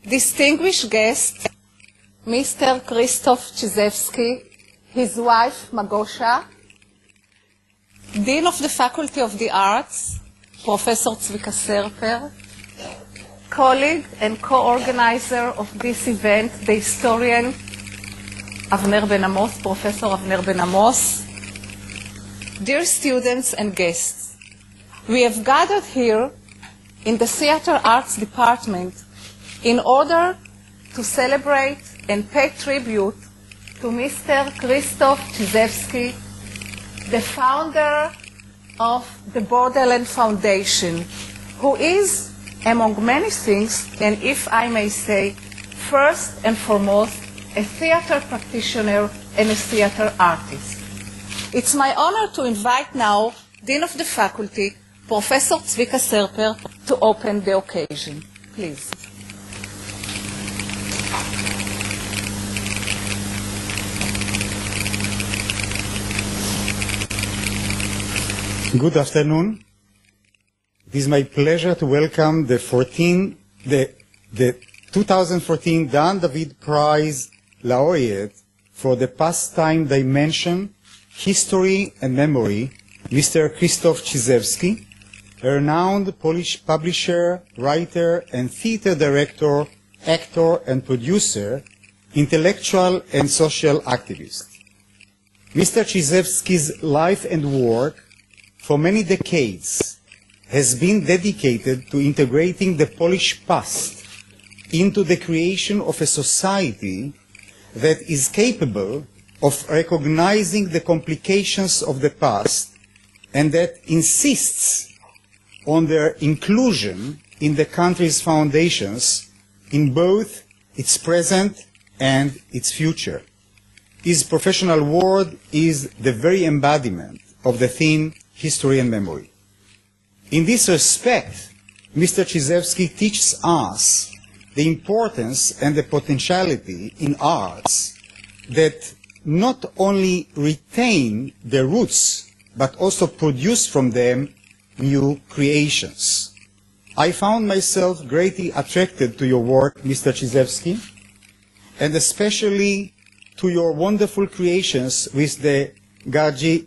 distinguished guest, Mr. Krzysztof Czyzewski, his wife, Magosha, Dean of the Faculty of the Arts, Professor Serper, colleague and co-organizer of this event, the historian Avner Ben-Amos, Professor Avner Ben-Amos, dear students and guests, we have gathered here in the Theater Arts Department in order to celebrate and pay tribute to Mr. Krzysztof Czyzewski, the founder of the Borderland Foundation, who is, among many things, and if I may say, first and foremost, a theater practitioner and a theater artist. It's my honor to invite now Dean of the Faculty, Professor Serper, to open the occasion. Please. Good afternoon. It is my pleasure to welcome the 2014 Dan David Prize Laureate for the pastime dimension, history and memory, Mr. Krzysztof Czyzewski, a renowned Polish publisher, writer and theater director, actor and producer, intellectual and social activist. Mr. Czyzewski's life and work for many decades has been dedicated to integrating the Polish past into the creation of a society that is capable of recognizing the complications of the past and that insists on their inclusion in the country's foundations in both its present and its future. His professional work is the very embodiment of the theme history and memory. In this respect, Mr. Czyzewski teaches us the importance and the potentiality in arts that not only retain their roots, but also produce from them new creations. I found myself greatly attracted to your work, Mr. Czyzewski, and especially to your wonderful creations with the Gadziency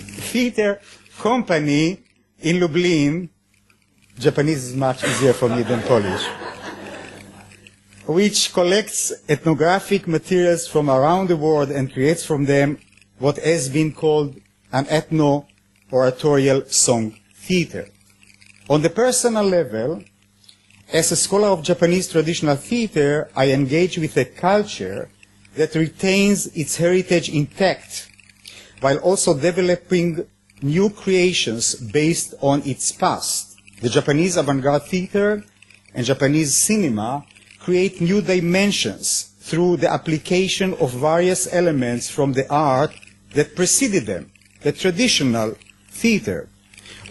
Theater Company in Lublin. Japanese is much easier for me than Polish, which collects ethnographic materials from around the world and creates from them what has been called an ethno-oratorial song theater. On the personal level, as a scholar of Japanese traditional theater, I engage with a culture that retains its heritage intact, while also developing new creations based on its past. The Japanese avant-garde theater and Japanese cinema create new dimensions through the application of various elements from the art that preceded them, the traditional theater.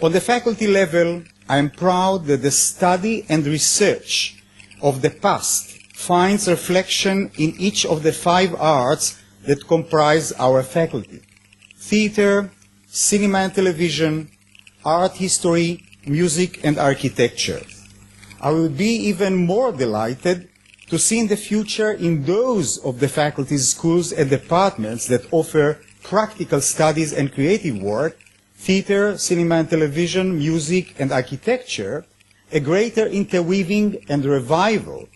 On the faculty level, I am proud that the study and research of the past finds reflection in each of the 5 arts that comprise our faculty: theater, cinema and television, art history, music and architecture. I would be even more delighted to see in the future in those of the faculties, schools and departments that offer practical studies and creative work, theater, cinema and television, music and architecture, a greater interweaving and revival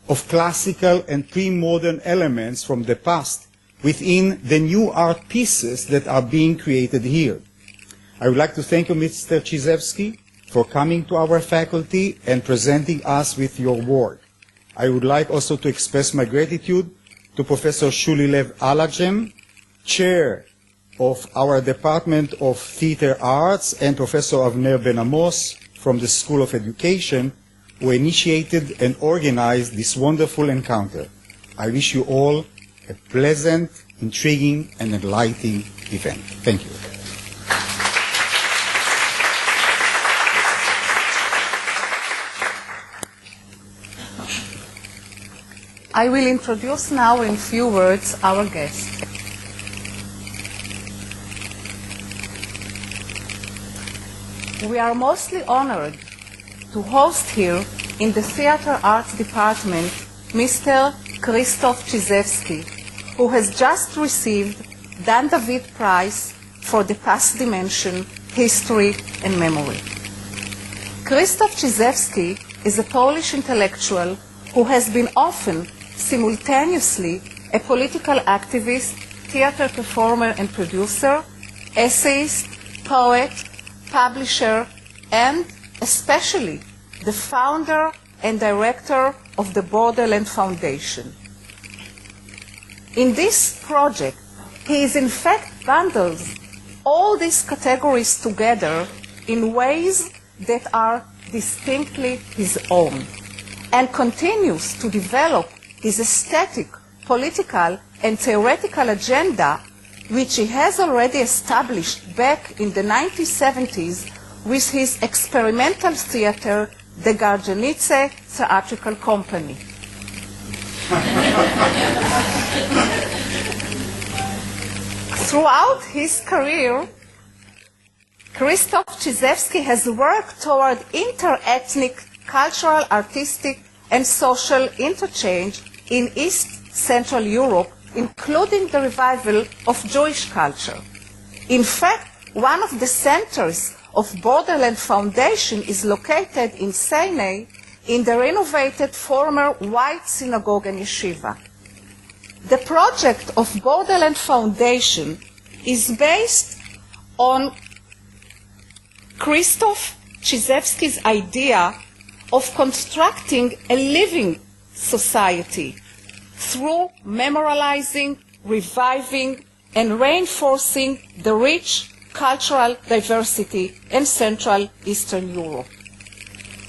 of classical and pre-modern elements from the past within the new art pieces that are being created here. I would like to thank you, Mr. Czyzewski, for coming to our faculty and presenting us with your work. I would like also to express my gratitude to Professor Shuly Lev-Aladgem, Chair of our Department of Theater Arts, and Professor Avner Ben-Amos from the School of Education, who initiated and organized this wonderful encounter. I wish you all a pleasant, intriguing, and enlightening event. Thank you. I will introduce now in few words our guest. We are mostly honored to host here in the Theater Arts Department Mr. Krzysztof Czyzewski, who has just received Dan David Prize for the Past Dimension, History and Memory. Krzysztof Czyzewski is a Polish intellectual who has been often simultaneously a political activist, theater performer and producer, essayist, poet, publisher, and especially the founder and director of the Borderland Foundation. In this project, he is in fact bundles all these categories together in ways that are distinctly his own, and continues to develop his aesthetic, political, and theoretical agenda, which he has already established back in the 1970s with his experimental theater, the Garjanice Theatrical Company. Throughout his career, Krzysztof Czyzewski has worked toward inter-ethnic, cultural, artistic, and social interchange in East Central Europe, including the revival of Jewish culture. In fact, one of the centers of Borderland Foundation is located in Seinei, in the renovated former white synagogue and yeshiva. The project of Borderland Foundation is based on Krzysztof Czyzewski's idea of constructing a living society through memorializing, reviving, and reinforcing the rich cultural diversity in Central Eastern Europe.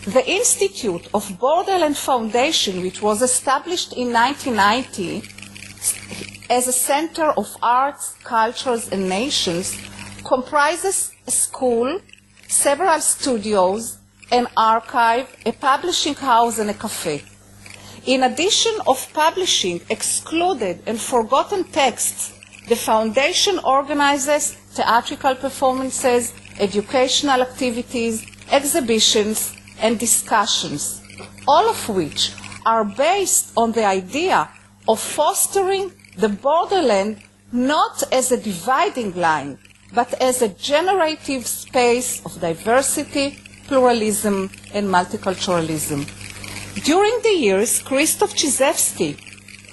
The Institute of Borderland Foundation, which was established in 1990 as a center of arts, cultures, and nations, comprises a school, several studios, an archive, a publishing house, and a cafe. In addition of publishing excluded and forgotten texts, the foundation organizes theatrical performances, educational activities, exhibitions, and discussions, all of which are based on the idea of fostering the borderland not as a dividing line, but as a generative space of diversity, pluralism, and multiculturalism. During the years, Krzysztof Czyzewski,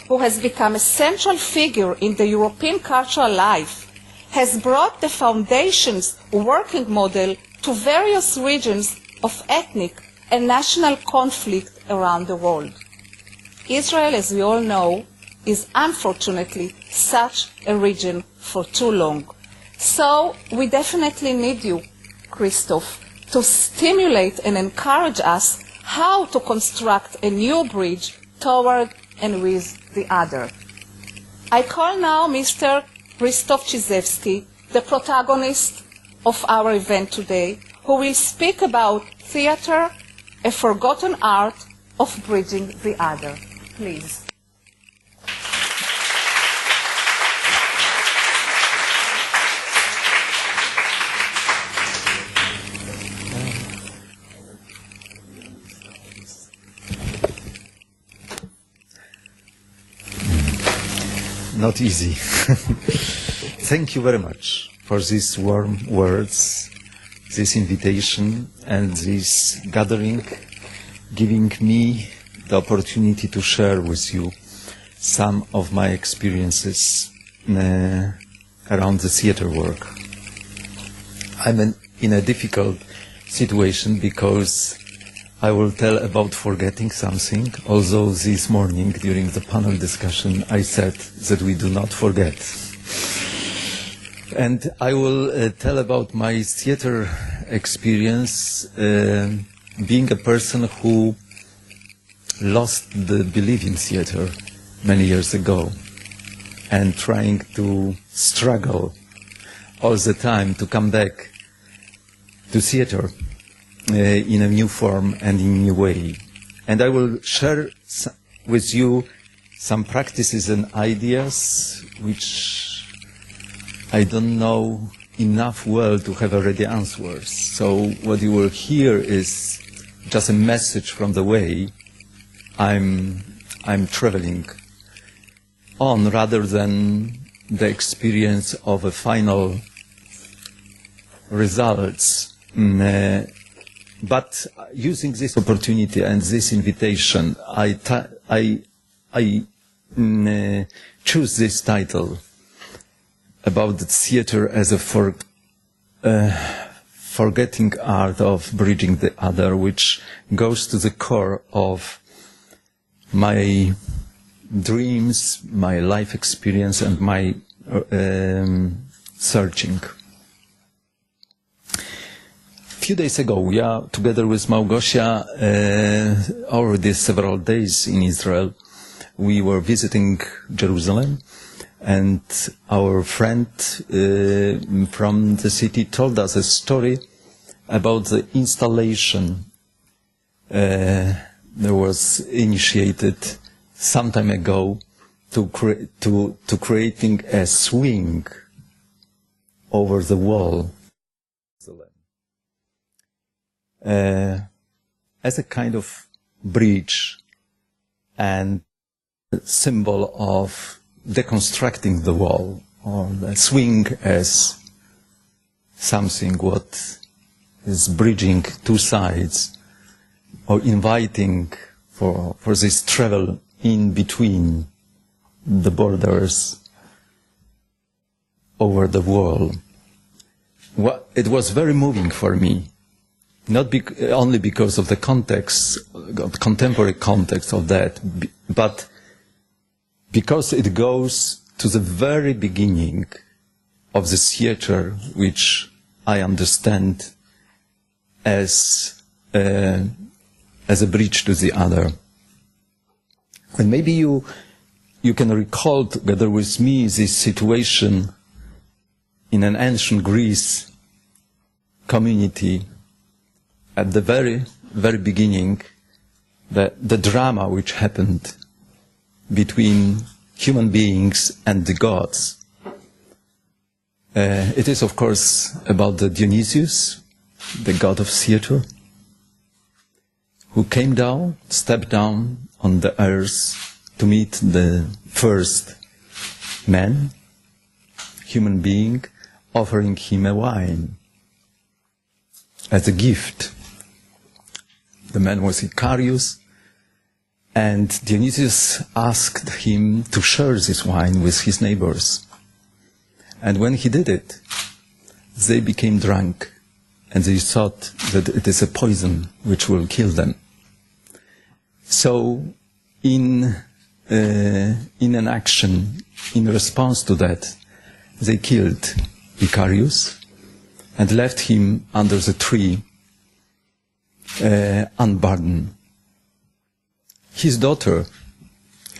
who has become a central figure in the European cultural life, has brought the Foundation's working model to various regions of ethnic and national conflict around the world. Israel, as we all know, is unfortunately such a region for too long. So we definitely need you, Krzysztof, to stimulate and encourage us how to construct a new bridge toward and with the other. I call now Mr. Krzysztof Czyzewski, the protagonist of our event today, who will speak about theater, a forgotten art of bridging the other. Please. Not easy. Thank you very much for these warm words, this invitation, and this gathering, giving me the opportunity to share with you some of my experiences around the theater work. I'm in a difficult situation because I will tell about forgetting something, although this morning during the panel discussion I said that we do not forget. And I will tell about my theater experience, being a person who lost the belief in theater many years ago and trying to struggle all the time to come back to theater in a new form and in a new way. And I will share with you some practices and ideas which I don't know enough well to have already answers. So what you will hear is just a message from the way I'm traveling on, rather than the experience of a final results. But using this opportunity and this invitation, I choose this title about the theater as a forgetting art of bridging the other, which goes to the core of my dreams, my life experience, and my searching. A few days ago, we are together with Małgosia, already several days in Israel. We were visiting Jerusalem, and our friend from the city told us a story about the installation that was initiated some time ago to creating a swing over the wall as a kind of bridge and symbol of deconstructing the wall, or the swing as something what is bridging two sides, or inviting for this travel in between the borders over the wall. It was very moving for me, not only because of the context, contemporary context of that, but because it goes to the very beginning of the theater, which I understand as a bridge to the other. And maybe you can recall together with me this situation in an ancient Greece community at the very, very beginning, the drama which happened between human beings and the gods. It is, of course, about the Dionysius, the god of theater, who came down, stepped down on the earth to meet the first man, human being, offering him a wine as a gift. The man was Icarius, and Dionysius asked him to share this wine with his neighbors. And when he did it, they became drunk, and they thought that it is a poison which will kill them. So, in an action, in response to that, they killed Icarius and left him under the tree, unburdened. His daughter,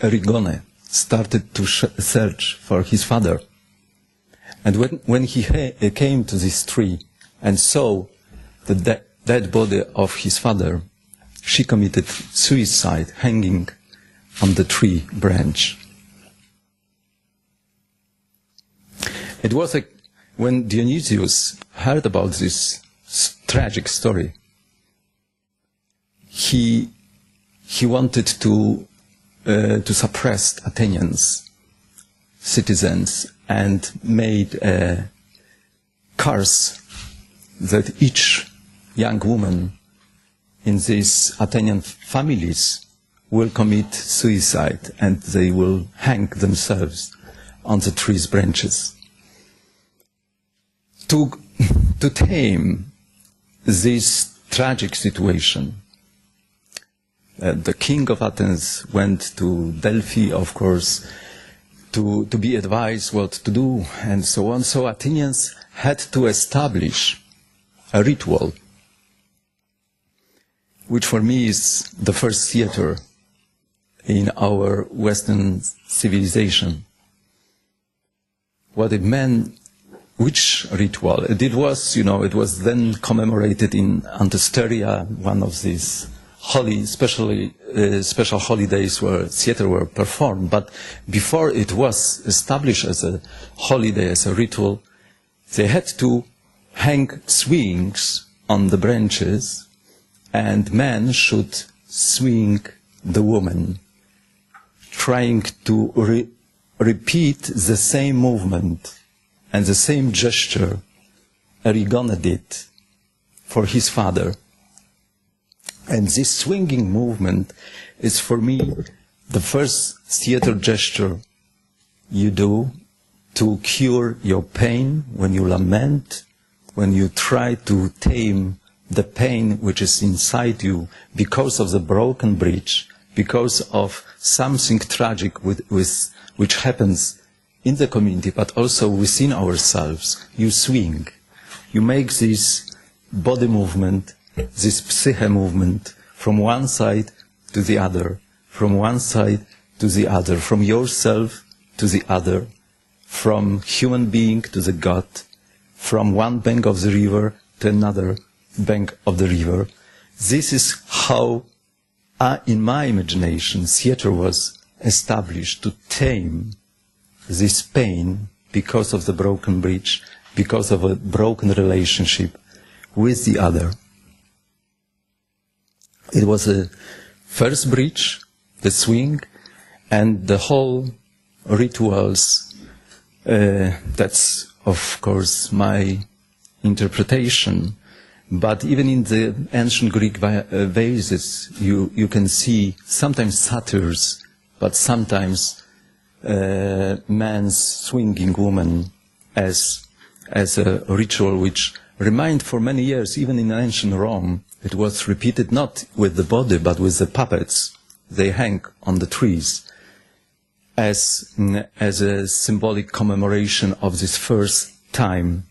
Erigone, started to search for his father. And when he came to this tree and saw the dead body of his father, she committed suicide, hanging on the tree branch. It was when Dionysius heard about this tragic story, he wanted to suppress Athenians, citizens, and made a curse that each young woman in these Athenian families will commit suicide, and they will hang themselves on the tree's branches. To tame this tragic situation, the king of Athens went to Delphi, of course, to be advised what to do, and so on. So Athenians had to establish a ritual, which for me is the first theater in our Western civilization. What it meant, which ritual? It was then commemorated in Antisteria, one of these special holidays where theater were performed. But before it was established as a holiday, as a ritual, they had to hang swings on the branches and man should swing the woman, trying to repeat the same movement and the same gesture Erigone did for his father. And this swinging movement is for me the first theater gesture you do to cure your pain when you lament, when you try to tame the pain which is inside you because of the broken bridge, because of something tragic which happens in the community, but also within ourselves. You swing. You make this body movement, this psyche movement, from one side to the other, from one side to the other, from yourself to the other, from human being to the God, from one bank of the river to another bank of the river. This is how, in my imagination, theater was established to tame this pain because of the broken bridge, because of a broken relationship with the other. It was a first bridge, the swing, and the whole rituals. That's, of course, my interpretation. But even in the ancient Greek vases, you can see sometimes satyrs, but sometimes man's swinging woman as a ritual which remained for many years, even in ancient Rome. It was repeated not with the body, but with the puppets. They hang on the trees as a symbolic commemoration of this first time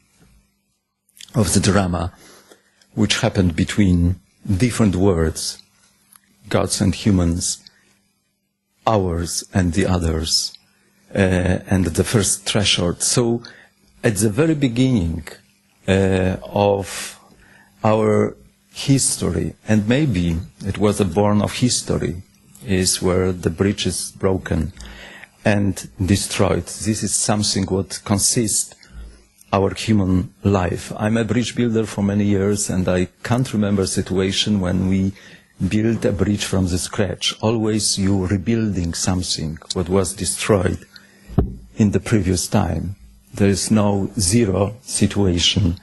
of the drama, which happened between different worlds, gods and humans, ours and the others, and the first threshold. So, at the very beginning of our history, and maybe it was a born of history, is where the bridge is broken and destroyed. This is something what consists our human life. I'm a bridge builder for many years, and I can't remember a situation when we built a bridge from the scratch. Always you rebuilding something what was destroyed in the previous time. There is no zero situation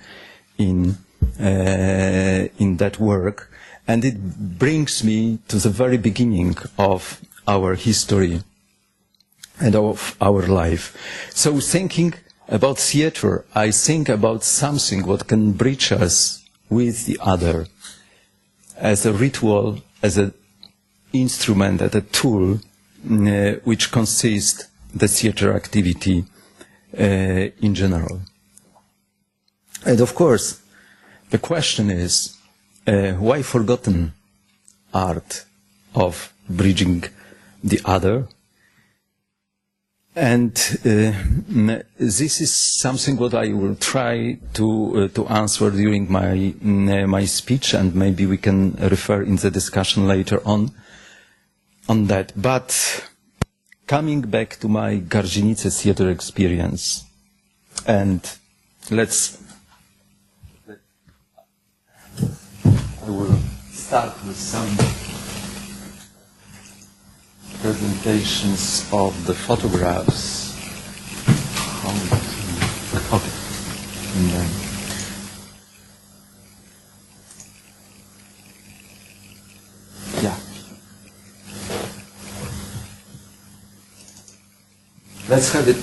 in that work, and it brings me to the very beginning of our history and of our life. So thinking about theater, I think about something what can bridge us with the other, as a ritual, as an instrument, as a tool, which consists the theater activity in general. And of course, the question is, why forgotten art of bridging the other? And this is something what I will try to answer during my speech, and maybe we can refer in the discussion later on that. But coming back to my Gardzienice theater experience, and I will start with some presentations of the photographs. Okay. Yeah. Let's have it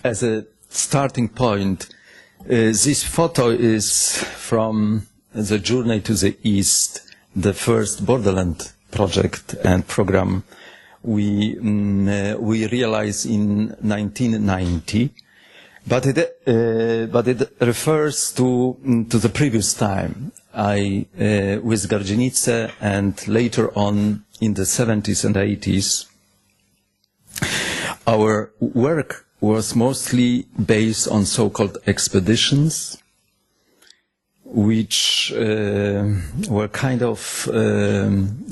as a starting point. This photo is from the Journey to the East, the first Borderland project and program we realized in 1990, but it refers to the previous time. With Gardzienice, and later on in the 70s and 80s, our work was mostly based on so-called expeditions, which were kind of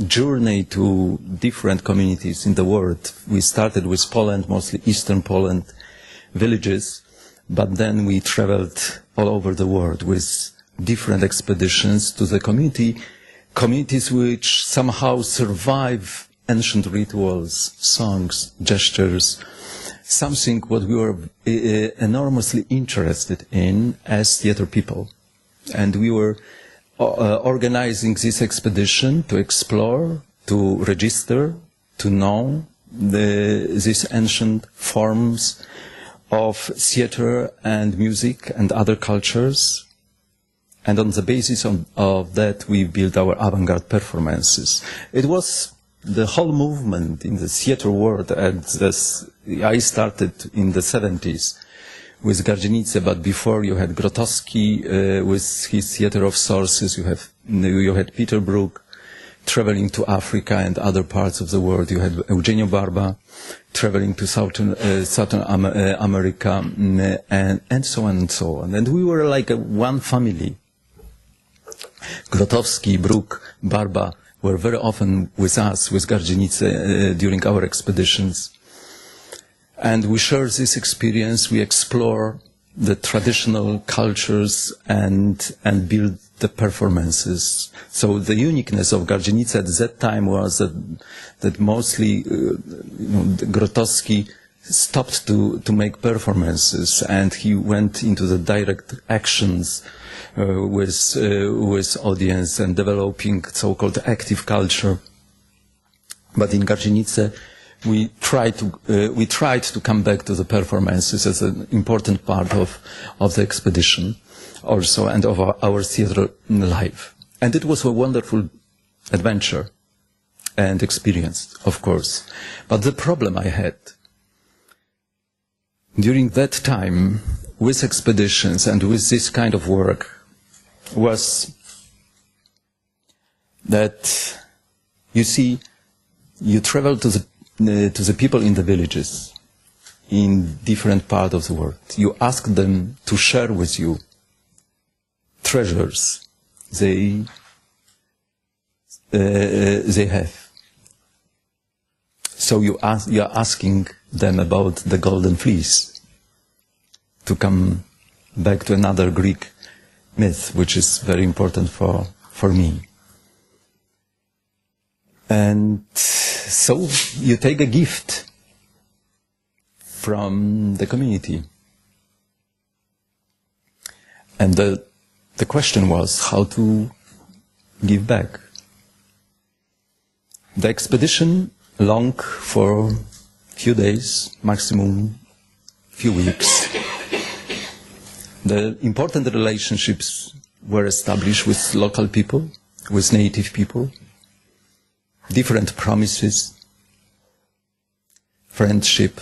journey to different communities in the world. We started with Poland, mostly Eastern Poland villages, but then we traveled all over the world with different expeditions to the communities which somehow survive ancient rituals, songs, gestures, something what we were enormously interested in as theater people. And we were organizing this expedition to explore, to register, to know these ancient forms of theater and music and other cultures. And on the basis of that, we built our avant-garde performances. It was the whole movement in the theater world, and I started in the 70s with Gardzienice, but before you had Grotowski with his theater of sources, you had Peter Brook traveling to Africa and other parts of the world, you had Eugenio Barba traveling to Southern America, and so on and so on. And we were like one family. Grotowski, Brook, Barba were very often with us, with Gardzienice, during our expeditions. And we share this experience, we explore the traditional cultures and build the performances. So the uniqueness of Gardzienice at that time was that mostly Grotowski stopped to make performances, and he went into the direct actions with audience and developing so-called active culture. But in Gardzienice, we tried to come back to the performances as an important part of the expedition also, and of our theater life. And it was a wonderful adventure and experience, of course. But the problem I had during that time with expeditions and with this kind of work was that, you see, you travel to the people in the villages in different parts of the world. You ask them to share with you treasures they have. So you are asking them about the golden fleece, to come back to another Greek myth, which is very important for me. And so you take a gift from the community. And the question was how to give back. The expedition long for a few days, maximum few weeks. The important relationships were established with local people, with native people, different promises, friendship,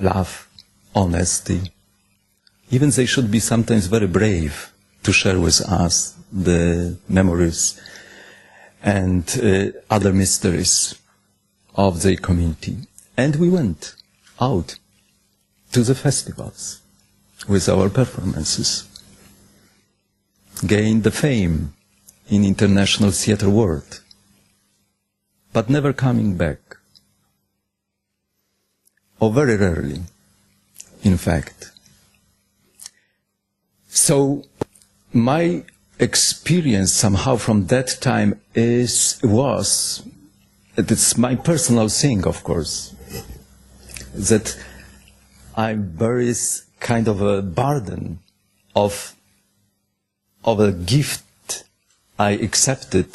love, honesty. Even they should be sometimes very brave to share with us the memories and other mysteries of the community. And we went out to the festivals with our performances, gained the fame in international theater world, but never coming back. Or very rarely, in fact. So my experience somehow from that time it's my personal thing, of course, that I bear kind of a burden of a gift I accepted,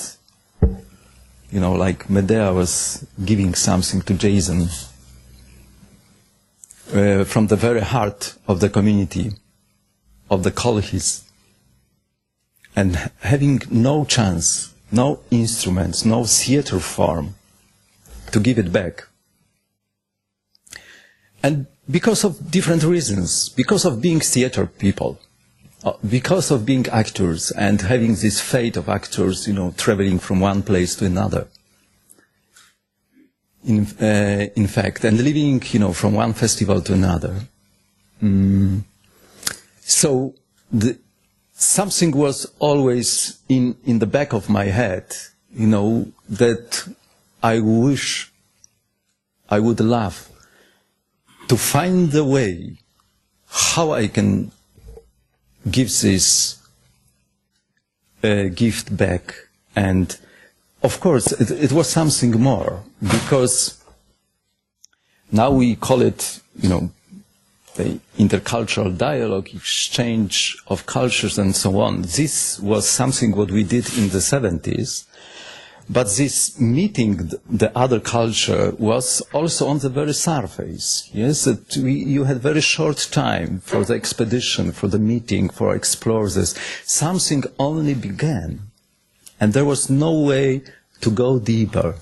like Medea was giving something to Jason from the very heart of the community, of the Kolchis, and having no chance, no instruments, no theater form to give it back. And because of different reasons, because of being theater people, because of being actors and having this fate of actors, traveling from one place to another, in fact, and living, from one festival to another. So something was always in the back of my head, that I wish, I would love to find the way how I can give this gift back. And of course, it was something more, because now we call it, the intercultural dialogue, exchange of cultures and so on. This was something what we did in the 70s. But this meeting the other culture was also on the very surface. Yes, you had very short time for the expedition, for the meeting, for explore this. Something only began. And there was no way to go deeper.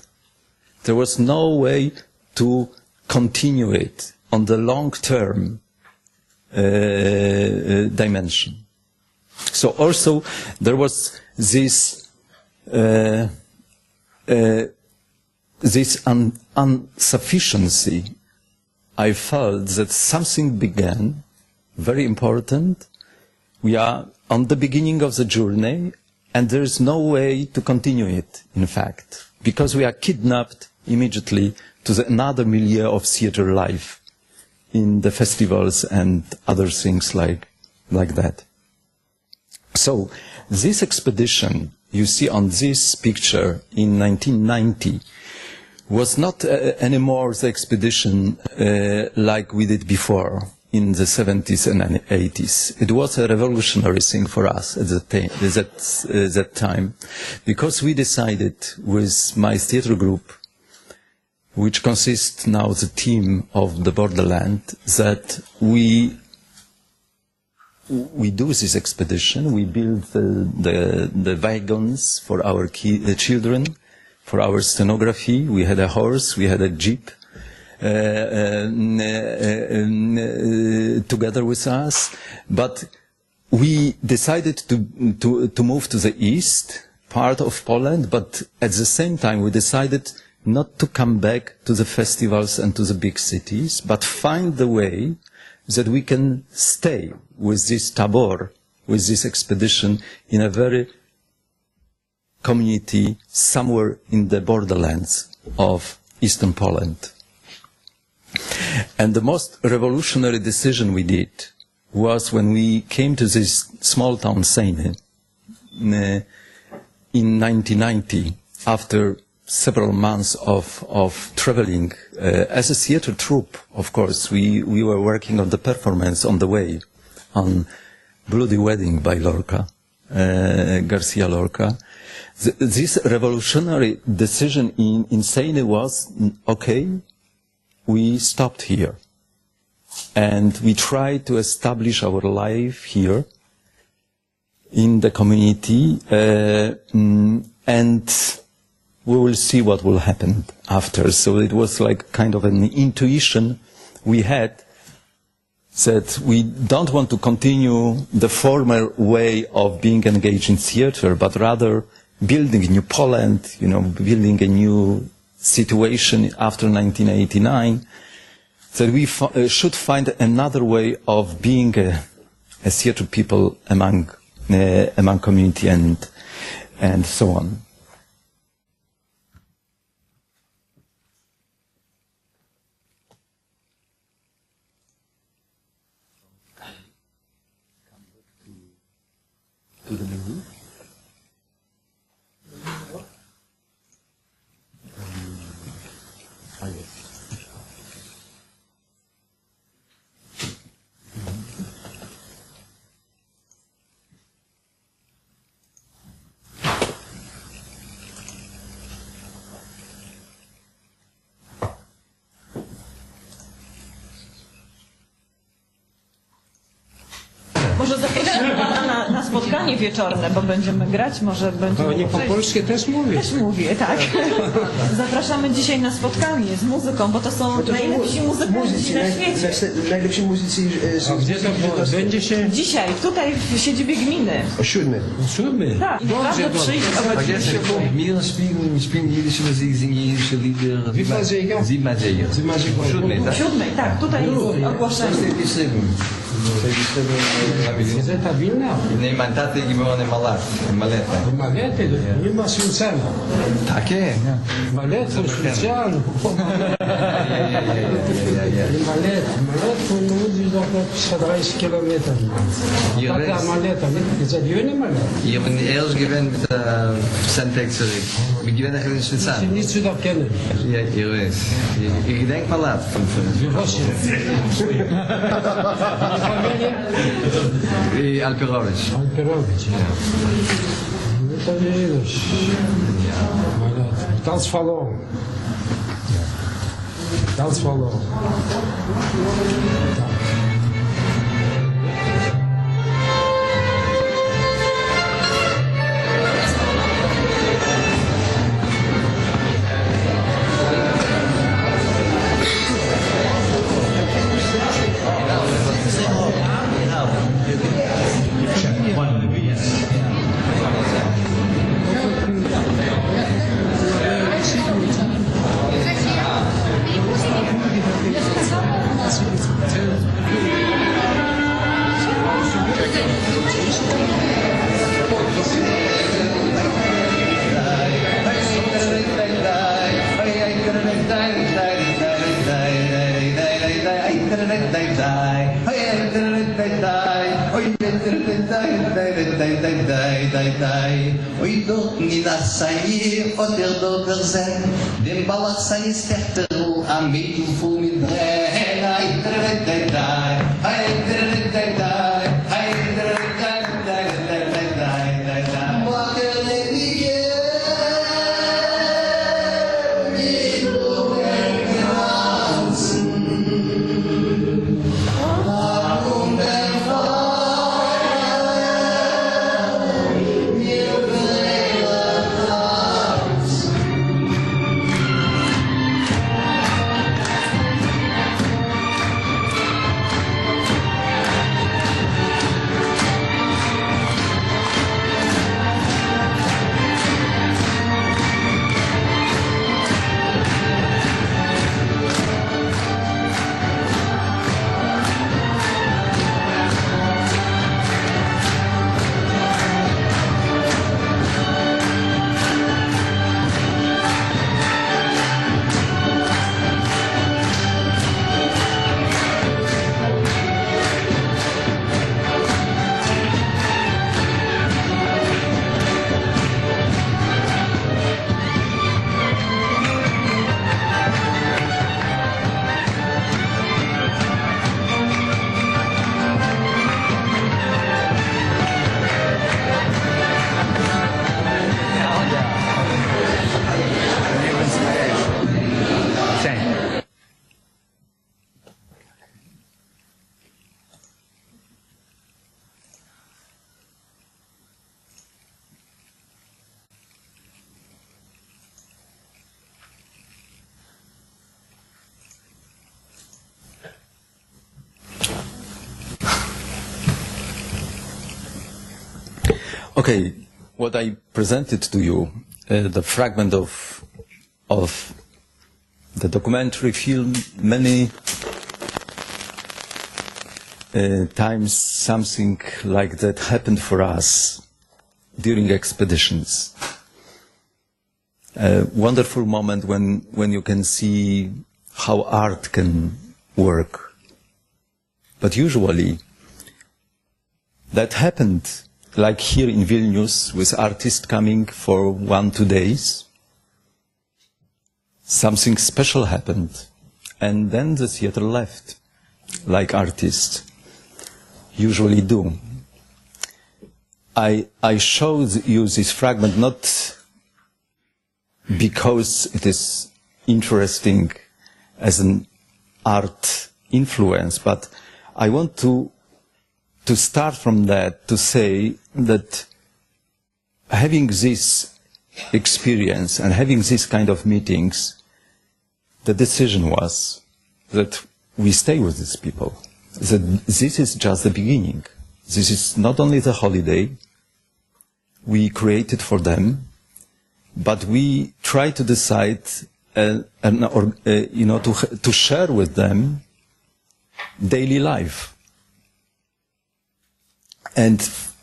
There was no way to continue it on the long-term dimension. So also there was this insufficiency. I felt that something began, very important. We are on the beginning of the journey, and there is no way to continue it, in fact, because we are kidnapped immediately to another milieu of theater life in the festivals and other things like that. So this expedition you see on this picture in 1990 was not anymore the expedition like we did before in the 70s and 80s. It was a revolutionary thing for us at that time, because we decided with my theater group, which consists now the team of the Borderland, that we do this expedition. We build the wagons for our children, for our scenography. We had a horse, we had a jeep together with us. But we decided to move to the east part of Poland, but at the same time we decided not to come back to the festivals and to the big cities, but find the way that we can stay with this tabor, with this expedition, in a very community somewhere in the borderlands of eastern Poland. And the most revolutionary decision we did was when we came to this small town, Sejny, in 1990, after several months of traveling as a theater troupe. Of course, we were working on the performance on the way, on Bloody Wedding by Lorca, Garcia Lorca. This revolutionary decision in Sejny was, okay, we stopped here. And we tried to establish our life here in the community, and we will see what will happen after. So it was like kind of an intuition we had that we don't want to continue the former way of being engaged in theater, but rather building a new Poland, building a new situation after 1989, that we should find another way of being a theater people among community and so on. To the movie. Może zaprosimy pana na spotkanie wieczorne, bo będziemy grać, może będziemy... Pani po polsku też mówi. Też mówię, tak. Zapraszamy dzisiaj na spotkanie z muzyką, bo to są najlepsi muzykanci na świecie. Najlepsi muzycy. A gdzie to będzie się? Dzisiaj, tutaj w siedzibie gminy. O 7. O 7? Tak, warto przyjść o godzinie 7. Wir spielen jüdische Musik, singen jüdische Lieder. Wie viel Jäger? 7 Jäger. 7 Jäger. O 7, tak, tutaj jest ogłoszenie. Газета Вильна? Не мантаты гибоны малат, малета. Малеты? Нема свинцена. Так и. Малет, свинцена. Малет, он увидел до 30 километров. Какая малета? Из-за Вильны малет? Ich bin erst gewesen mit der Sendtag zurück. Ich bin gewesen in Schweizer. Sie nicht zu kennen. Ja, ich weiß. Ich denke mal ab. И Альперович. Альперович. Это не видишь. Ganz verloren. Ganz verloren. Oi dort ni das sei oder dort sein dem Balach sei sterter am Mittel von mit dren ai dai dai ai dai dai ai dai dai water die Okay, what I presented to you, the fragment of the documentary film, many times something like that happened for us during expeditions. A wonderful moment when you can see how art can work. But usually that happened like here in Vilnius, with artists coming for 1-2 days. Something special happened, and then the theater left, like artists usually do. I showed you this fragment not because it is interesting as an art influence, but I want to start from that, to say that having this experience and having this kind of meetings, the decision was that we stay with these people. That this is just the beginning. This is not only the holiday we created for them, but we try to decide, to share with them daily life. and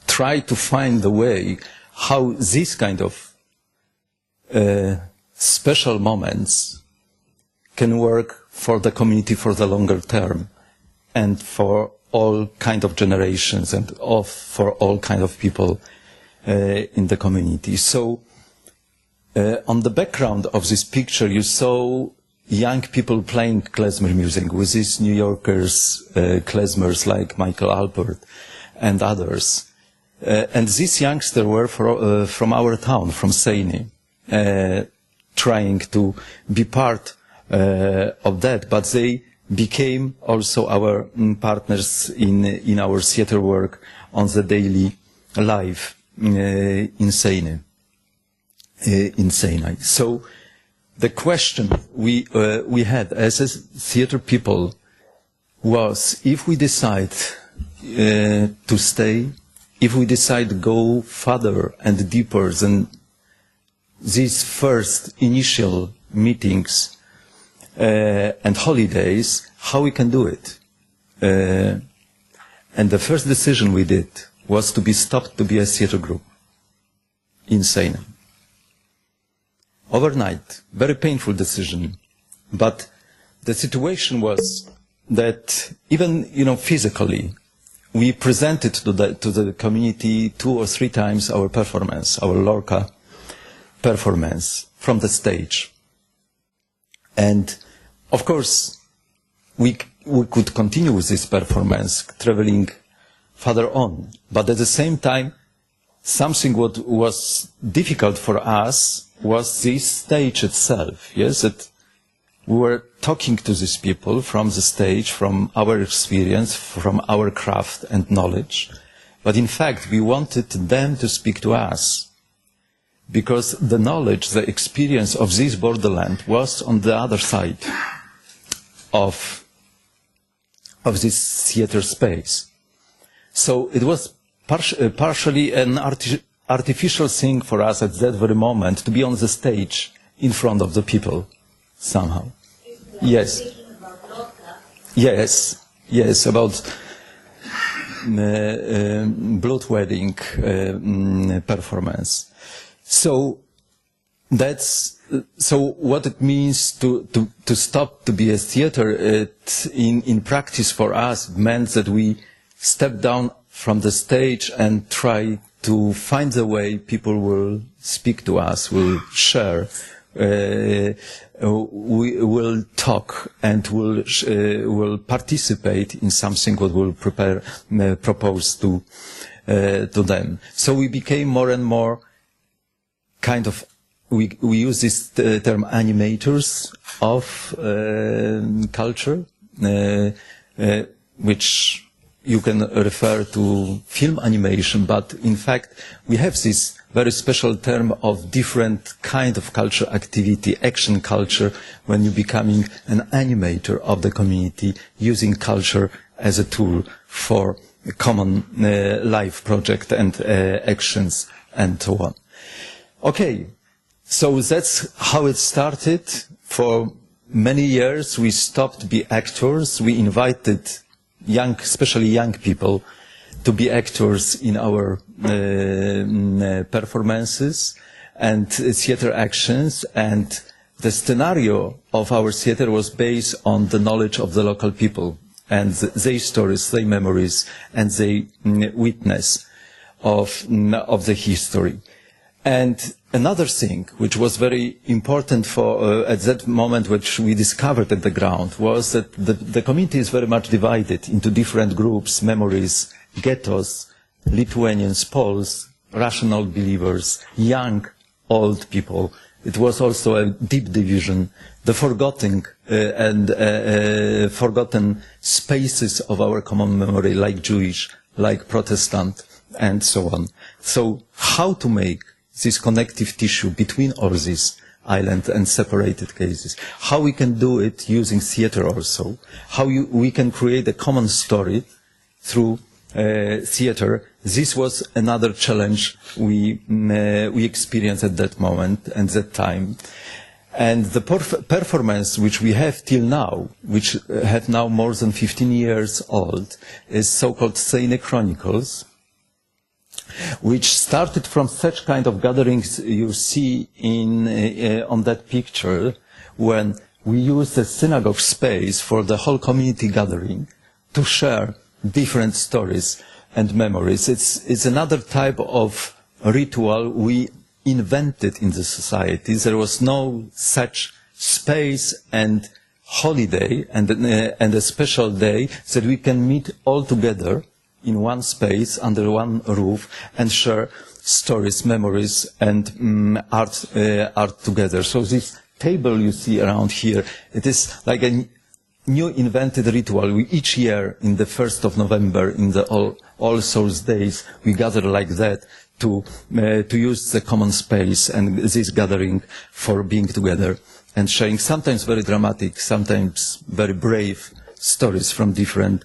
try to find the way how this kind of special moments can work for the community for the longer term and for all kind of generations and for all kind of people in the community. So on the background of this picture you saw young people playing klezmer music with these New Yorkers klezmers like Michael Alpert and others. And these youngsters were from our town, from Seine, trying to be part of that, but they became also our partners in our theater work on the daily life in Seine. So the question we had as a theater people was, if we decide to stay, if we decide to go further and deeper than these first initial meetings and holidays, how we can do it. And the first decision we did was to be stopped to be a theater group in Seine. Overnight, very painful decision, but the situation was that even, physically, we presented to the community 2 or 3 times our performance, our Lorca performance from the stage. And of course, we could continue with this performance, traveling further on. But at the same time, something what was difficult for us was this stage itself. Yes, that we were talking to these people from the stage, from our experience, from our craft and knowledge. But in fact, we wanted them to speak to us, because the knowledge, the experience of this borderland was on the other side of this theater space. So it was partially an artificial thing for us at that very moment to be on the stage in front of the people somehow. Yes. Yes, about blood wedding performance. So what it means to stop to be a theater, in practice for us meant that we stepped down from the stage and try to find the way people will speak to us, will share, we will talk and will participate in something what we'll propose to them. So we became more and more kind of, we use this term animators of culture, which you can refer to film animation, but in fact we have this very special term of different kind of culture activity, action culture, when you're becoming an animator of the community, using culture as a tool for a common life project and actions and so on. Okay, so that's how it started. For many years we stopped to be actors. We invited especially young people, to be actors in our performances and theater actions. And the scenario of our theater was based on the knowledge of the local people and their stories, their memories, and their witness of the history. And another thing which was very important for at that moment, which we discovered at the ground, was that the community is very much divided into different groups, memories, ghettos, Lithuanians, Poles, rational believers, young, old people. It was also a deep division, the forgotten spaces of our common memory, like Jewish, like Protestant, and so on. So how to make this connective tissue between all these island and separated cases? How we can do it using theater also? How we can create a common story through theater? This was another challenge we experienced at that moment and that time. And the performance which we have till now, which have now more than 15 years old, is so-called Seine Chronicles. which started from such kind of gatherings you see on that picture, when we use the synagogue space for the whole community gathering to share different stories and memories. It's another type of ritual we invented in the society. There was no such space and holiday and a special day that we can meet all together in one space under one roof and share stories, memories, and art together. So this table you see around here, it is like a new invented ritual. We each year, in the 1st of November, in the All Souls Days, we gather like that to use the common space and this gathering for being together and sharing sometimes very dramatic, sometimes very brave stories from different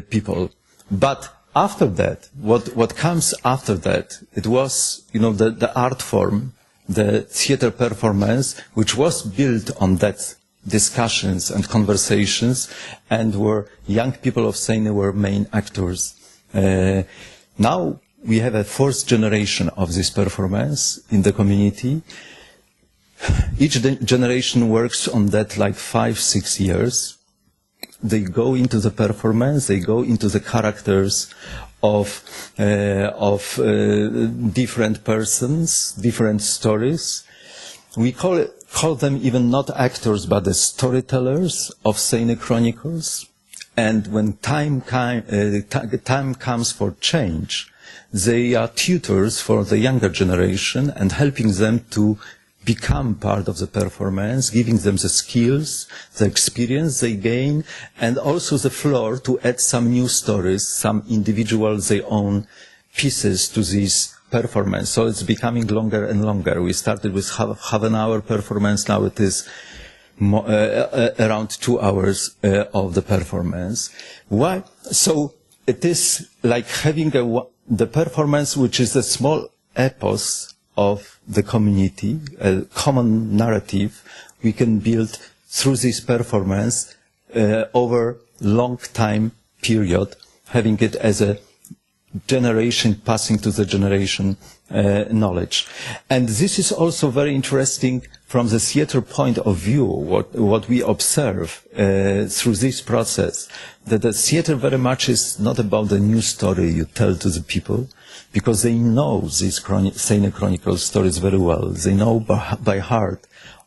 people. But after that, what comes after that, it was, the art form, the theater performance, which was built on that discussions and conversations, and where young people of Seine were main actors. Now we have a fourth generation of this performance in the community. Each generation works on that like 5-6 years. They go into the performance, they go into the characters of different persons, different stories. We call them even not actors, but the storytellers of Seine Chronicles. And when time comes for change, they are tutors for the younger generation and helping them to become part of the performance, giving them the skills, the experience they gain, and also the floor to add some new stories, some individual, their own pieces to this performance. So it's becoming longer and longer. We started with half an hour performance, now it is around 2 hours of the performance. Why? So it is like having the performance, which is a small epos of the community, a common narrative we can build through this performance over long time period, having it as a generation passing to the generation knowledge. And this is also very interesting from the theater point of view, what we observe through this process, that the theater very much is not about the new story you tell to the people, because they know these Seine Chronicles stories very well. They know by heart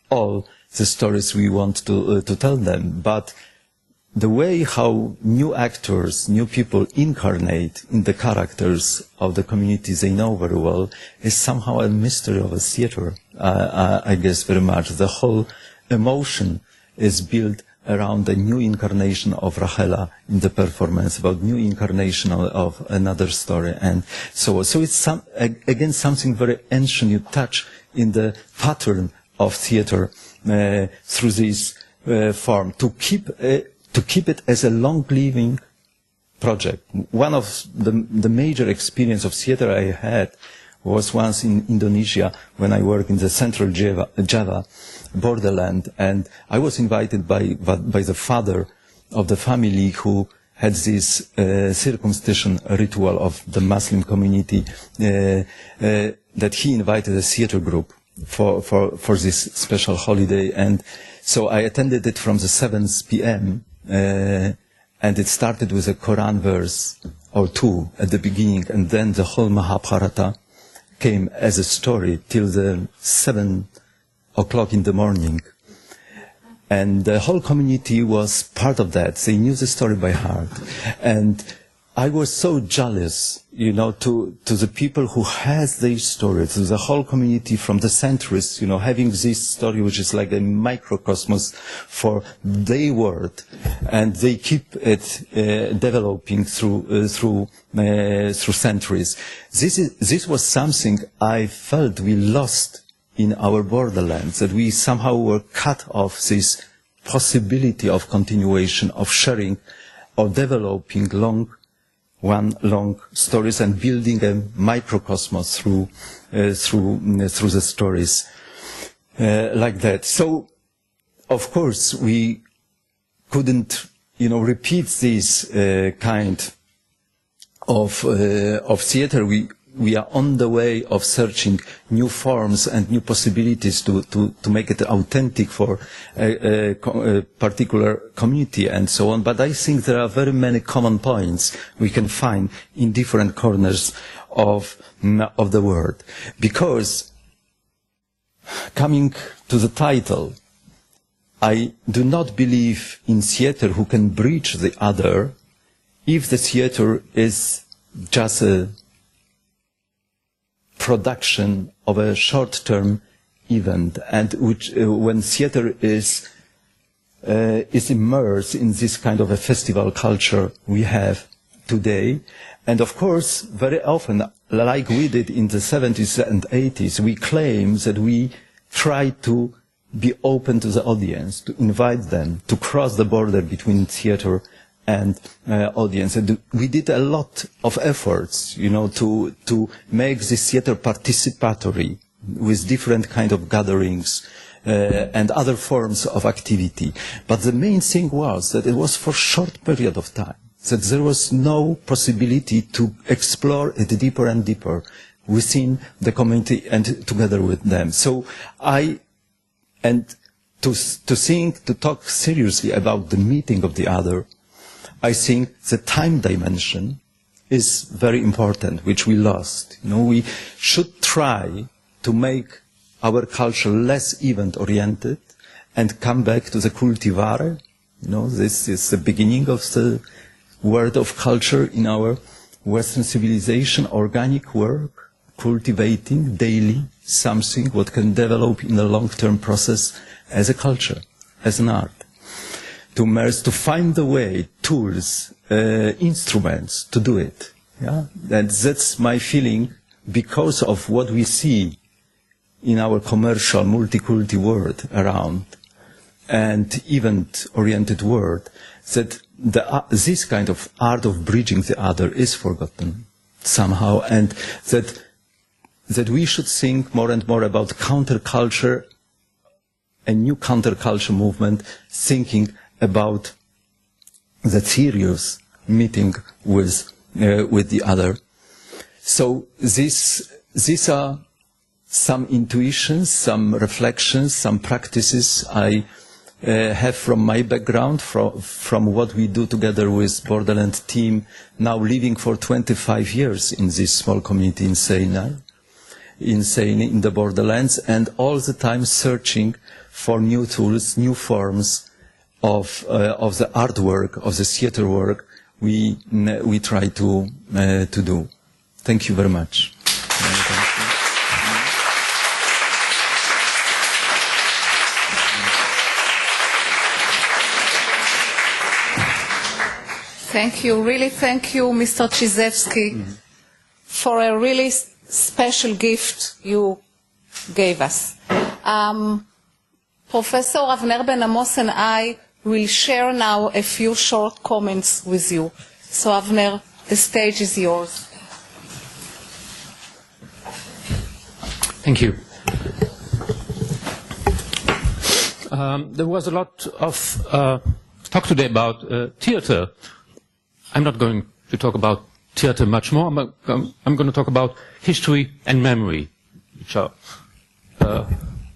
all the stories we want to tell them. But the way how new actors, new people incarnate in the characters of the community they know very well is somehow a mystery of a theater, I guess very much. The whole emotion is built around the new incarnation of Rachela in the performance, about new incarnation of another story, and so on. So it's again something very ancient you touch in the pattern of theater through this form, to keep it as a long-living project. One of the major experience of theater I had was once in Indonesia when I worked in the central Java borderland, and I was invited by the father of the family who had this circumcision ritual of the Muslim community, that he invited a theater group for this special holiday. And so I attended it from the 7th p.m. And it started with a Quran verse or two at the beginning, and then the whole Mahabharata came as a story till the 7 o'clock in the morning. And the whole community was part of that. They knew the story by heart. And I was so jealous, to the people who has their story, to the whole community from the centuries, having this story which is like a microcosmos for their world, and they keep it developing through centuries. This was something I felt we lost in our borderlands, that we somehow were cut off this possibility of continuation, of sharing, of developing long stories and building a microcosmos through the stories like that. So, of course, we couldn't, repeat this kind theater, we are on the way of searching new forms and new possibilities to make it authentic for a particular community and so on. But I think there are very many common points we can find in different corners of the world. Because, coming to the title, I do not believe in theater who can bridge the other if the theater is just a production of a short-term event, and which, when theater is immersed in this kind of a festival culture we have today. And of course, very often, like we did in the 70s and 80s, we claim that we try to be open to the audience, to invite them, to cross the border between theater and audience. And we did a lot of efforts, to make this theater participatory with different kind of gatherings and other forms of activity. But the main thing was that it was for short period of time, that there was no possibility to explore it deeper and deeper within the community and together with them. So to talk seriously about the meeting of the other, I think the time dimension is very important, which we lost. We should try to make our culture less event-oriented and come back to the cultivare. This is the beginning of the word of culture in our Western civilization, organic work, cultivating daily something what can develop in a long-term process as a culture, as an art. To find the way, tools, instruments to do it. Yeah? And that's my feeling because of what we see in our commercial multiculti world around and event-oriented world, that this kind of art of bridging the other is forgotten somehow, and that we should think more and more about counterculture, a new counterculture movement, thinking about the serious meeting with the other. So these are some intuitions, some reflections, some practices I have from my background, from what we do together with Borderland team, now living for 25 years in this small community in Sejna, in the Borderlands, and all the time searching for new tools, new forms of the artwork, of the theater work we try to do. Thank you very much. Thank you, really thank you, Mr. Czyzewski, for a really special gift you gave us. Professor Avner Ben-Amos and I will share now a few short comments with you. So Avner, the stage is yours. Thank you. There was a lot of talk today about theater. I'm not going to talk about theater much more, but I'm going to talk about history and memory, which are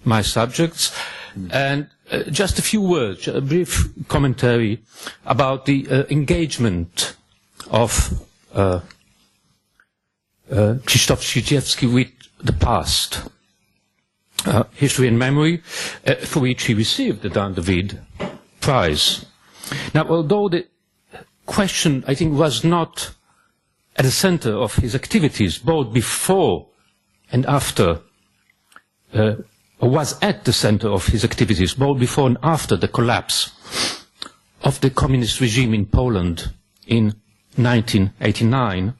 my subjects. And just a few words, a brief commentary about the engagement of Krzysztof Czyzewski with the past. History and memory, for which he received the Dan David Prize. Now, although the question, I think, was not at the center of his activities, both before and after, was at the center of his activities, both before and after the collapse of the communist regime in Poland in 1989,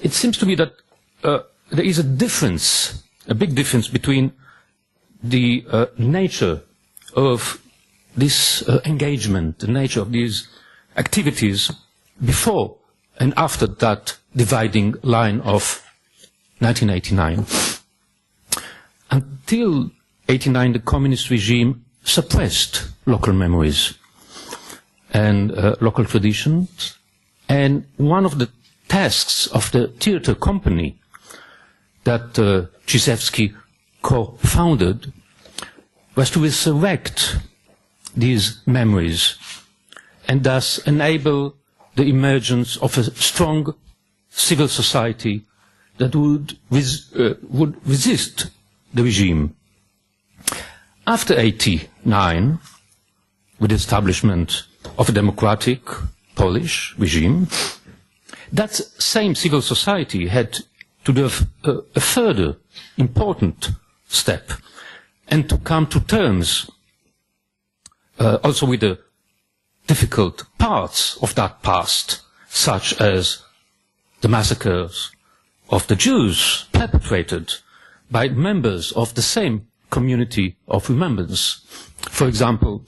it seems to me that there is a difference, a big difference between the nature of this engagement, the nature of these activities before and after that dividing line of 1989. Until 1989, the communist regime suppressed local memories and local traditions, and one of the tasks of the theater company that Czyzewski co-founded was to resurrect these memories and thus enable the emergence of a strong civil society that would resist the regime. After 1989, with the establishment of a democratic Polish regime, that same civil society had to do a further important step and to come to terms also with the difficult parts of that past, such as the massacres of the Jews perpetrated by members of the same community of remembrance. For example,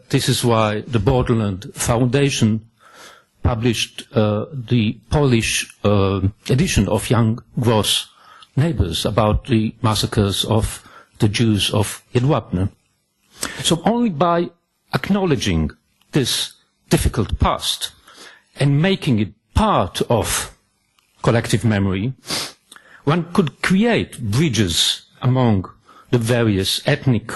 this is why the Borderland Foundation published the Polish edition of Young Gross Neighbors about the massacres of the Jews of Jedwabne. So only by acknowledging this difficult past and making it part of collective memory, one could create bridges among the various ethnic,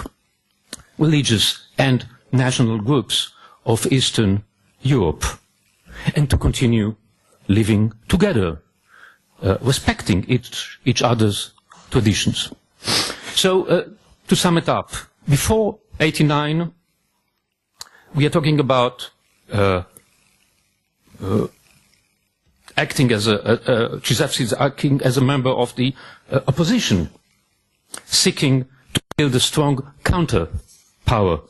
religious and national groups of Eastern Europe, and to continue living together, respecting each other's traditions. So, to sum it up, before 1989, we are talking about acting as Czyzewski is acting as a member of the opposition, seeking to build a strong counter power.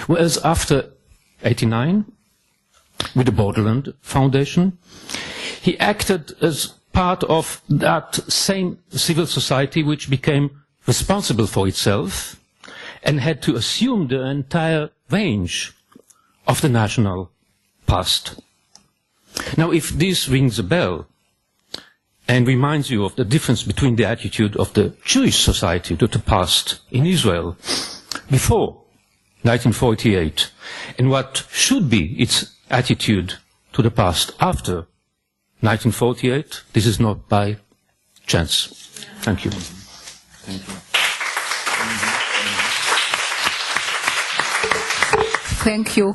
Whereas after 1989, with the Borderland Foundation, he acted as part of that same civil society which became responsible for itself and had to assume the entire range of the national past. Now, if this rings a bell and reminds you of the difference between the attitude of the Jewish society to the past in Israel before 1948 and what should be its attitude to the past after 1948, this is not by chance. Thank you. Thank you. Thank you.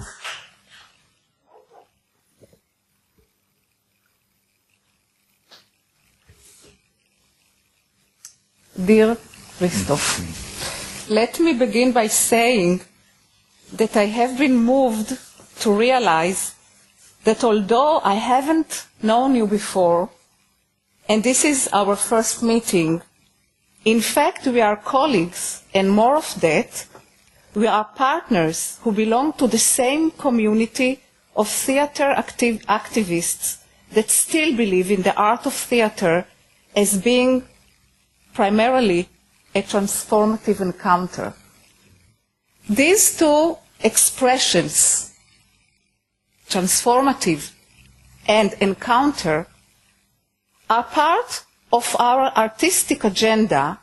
Dear Krzysztof, let me begin by saying that I have been moved to realize that although I haven't known you before, and this is our first meeting, in fact we are colleagues, and more of that, we are partners who belong to the same community of theater activists that still believe in the art of theater as being primarily a transformative encounter. These two expressions, transformative and encounter, are part of our artistic agenda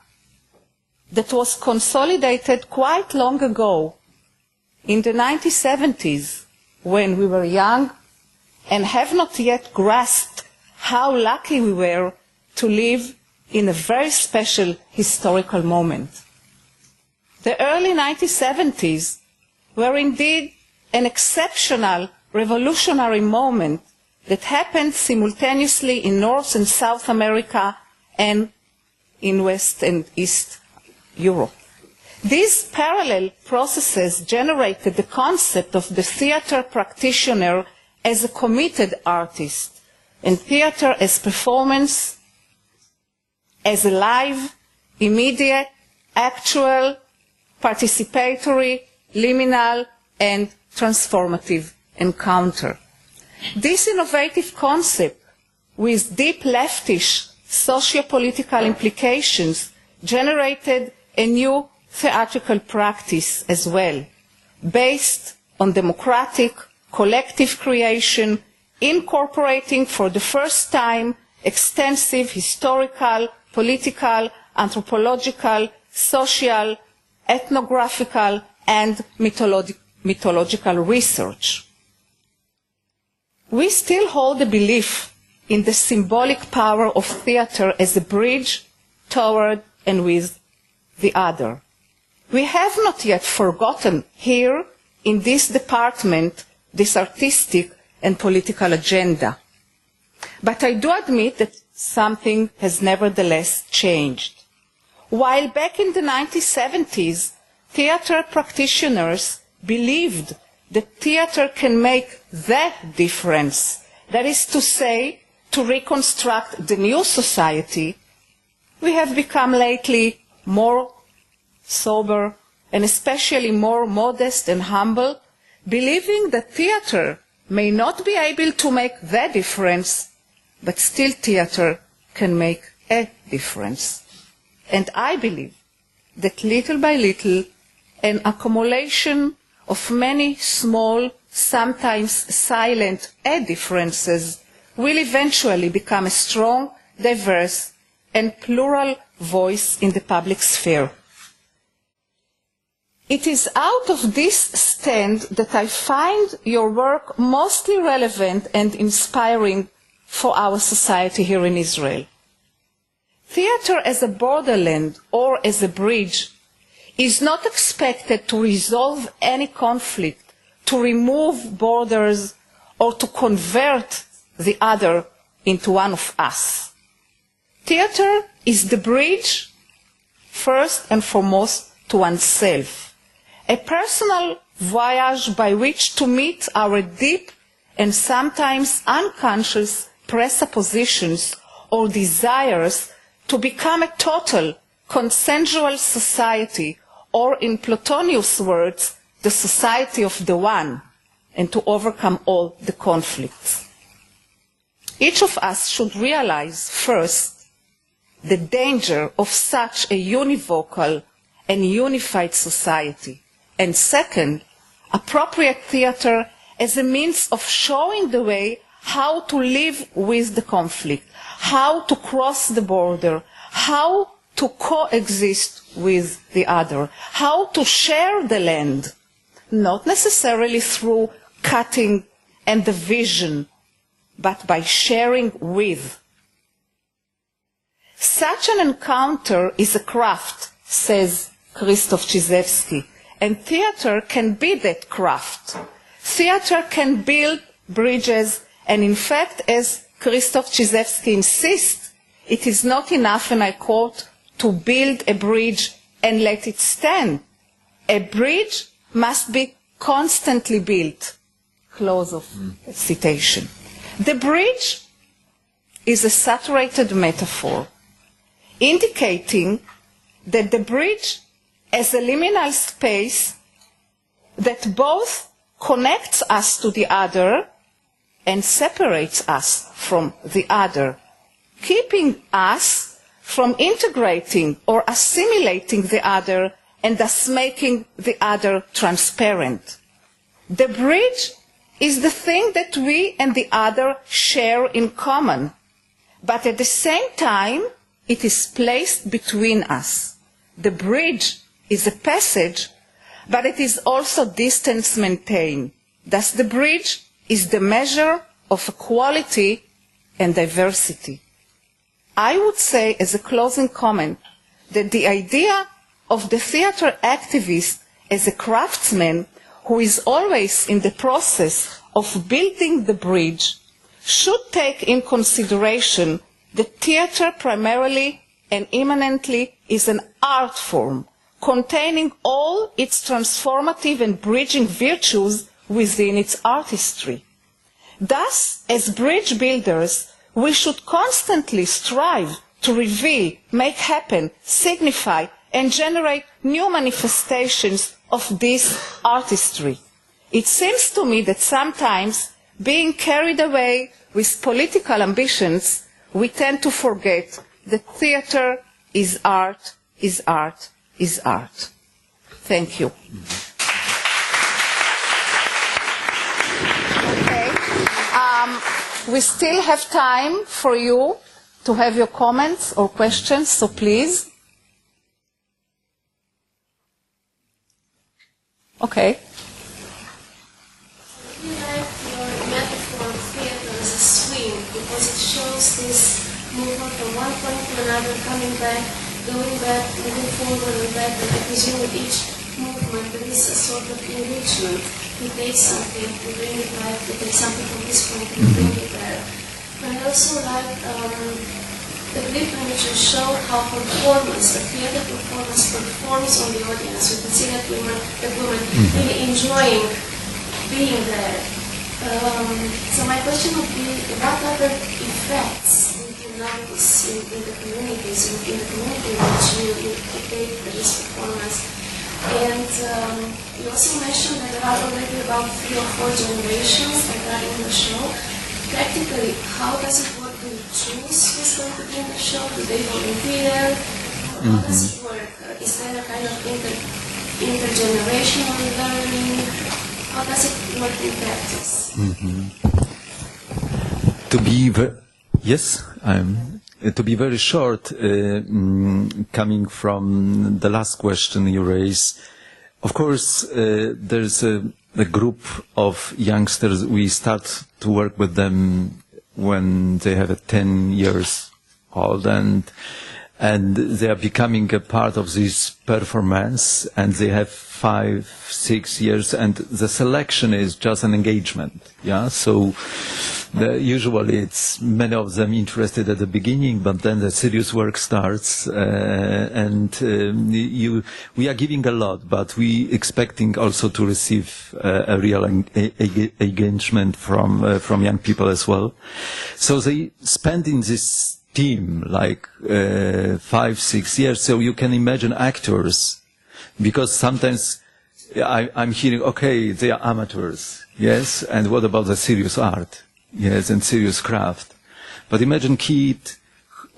that was consolidated quite long ago in the 1970s when we were young and have not yet grasped how lucky we were to live in a very special historical moment. The early 1970s were indeed an exceptional revolutionary moment that happened simultaneously in North and South America and in West and East Europe. These parallel processes generated the concept of the theater practitioner as a committed artist, and theater as performance, as a live, immediate, actual, participatory, liminal, and transformative encounter. This innovative concept, with deep leftish socio-political implications, generated a new theatrical practice as well, based on democratic, collective creation, incorporating for the first time extensive historical, political, anthropological, social, ethnographical, and mythological research. We still hold the belief in the symbolic power of theater as a bridge toward and with the other. We have not yet forgotten here in this department this artistic and political agenda. But I do admit that something has nevertheless changed. While back in the 1970s, theater practitioners believed that theater can make the difference, that is to say, to reconstruct the new society, we have become lately more sober and especially more modest and humble, believing that theater may not be able to make the difference, but still theater can make a difference. And I believe that little by little, an accumulation of many small, sometimes silent differences will eventually become a strong, diverse, and plural voice in the public sphere. It is out of this stand that I find your work mostly relevant and inspiring for our society here in Israel. Theater as a borderland or as a bridge is not expected to resolve any conflict, to remove borders, or to convert the other into one of us. Theater is the bridge, first and foremost, to oneself, a personal voyage by which to meet our deep and sometimes unconscious presuppositions or desires to become a total, consensual society, or in Plotinus' words, the society of the one, and to overcome all the conflicts. Each of us should realize, first, the danger of such a univocal and unified society, and second, appropriate theater as a means of showing the way how to live with the conflict, how to cross the border, how to coexist with the other, how to share the land, not necessarily through cutting and division, but by sharing with. Such an encounter is a craft, says Krzysztof Czyzewski, and theater can be that craft. Theater can build bridges, and in fact, as Krzysztof Czyzewski insists, it is not enough, and I quote, to build a bridge and let it stand. A bridge must be constantly built. Close of citation. The bridge is a saturated metaphor, indicating that the bridge is a liminal space that both connects us to the other and separates us from the other, keeping us from integrating or assimilating the other and thus making the other transparent. The bridge is the thing that we and the other share in common, but at the same time, it is placed between us. The bridge is a passage, but it is also distance maintained. Thus, the bridge is the measure of equality and diversity. I would say, as a closing comment, that the idea of the theater activist as a craftsman who is always in the process of building the bridge should take in consideration that theater primarily and immanently is an art form containing all its transformative and bridging virtues within its artistry. Thus, as bridge builders, we should constantly strive to reveal, make happen, signify, and generate new manifestations of this artistry. It seems to me that sometimes, being carried away with political ambitions, we tend to forget that theater is art, is art, is art. Thank you. We still have time for you to have your comments or questions, so please. Okay. You like your metaphor of theater as a swing because it shows this movement from one point to another, coming back, going back, moving forward and back, and I presume with each movement there is a sort of enrichment. You take something, you bring it back, you take something from this point, you bring it there. And I also like the clip in which you show how performance, the theater performance performs on the audience. You can see that women really enjoying being there. So my question would be, what other effects did you notice in the communities, in the community in which you take this performance? And you also mentioned that there are already about 3 or 4 generations that are in the show. Practically, how does it work? Do you choose who's going to be in the show? Do they volunteer? How does it work? Is there a kind of intergenerational learning? How does it work in practice? To be very short, coming from the last question you raised, of course, there's a group of youngsters. We start to work with them when they have 10 years old, and they are becoming a part of this performance, and they have 5, 6 years, and the selection is just an engagement. Yeah, so usually it's many of them interested at the beginning, but then the serious work starts, and we are giving a lot, but we expecting also to receive a real engagement from young people as well. So they spend in this team like 5, 6 years. So you can imagine actors, because sometimes I'm hearing, okay, they are amateurs, yes, and what about the serious art? Yes, and serious craft. But imagine kid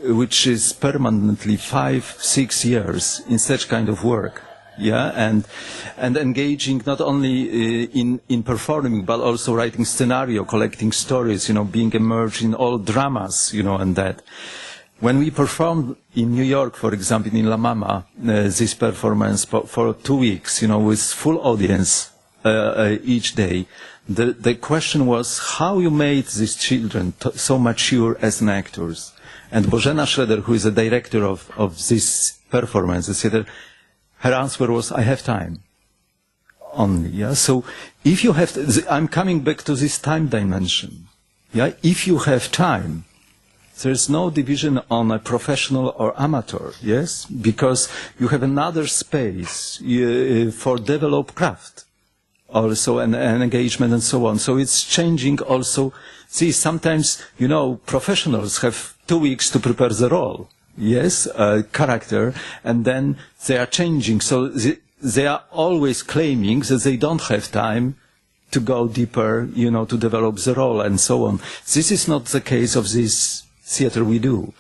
which is permanently 5, 6 years in such kind of work, yeah, and engaging not only in performing, but also writing scenario, collecting stories, being immersed in all dramas, and that. When we performed in New York, for example, in La Mama, this performance for 2 weeks, with full audience each day, the question was how you made these children so mature as actors. And Bożena Schroeder, who is the director of this performance, said her answer was, I have time. Only, yeah. So if you have, I'm coming back to this time dimension. Yeah, if you have time, there's no division on a professional or amateur, yes, because you have another space for develop craft, also an engagement and so on. So it's changing also. See, sometimes, professionals have 2 weeks to prepare the role, yes, character, and then they are changing. So they are always claiming that they don't have time to go deeper, to develop the role and so on. This is not the case of this theater we do.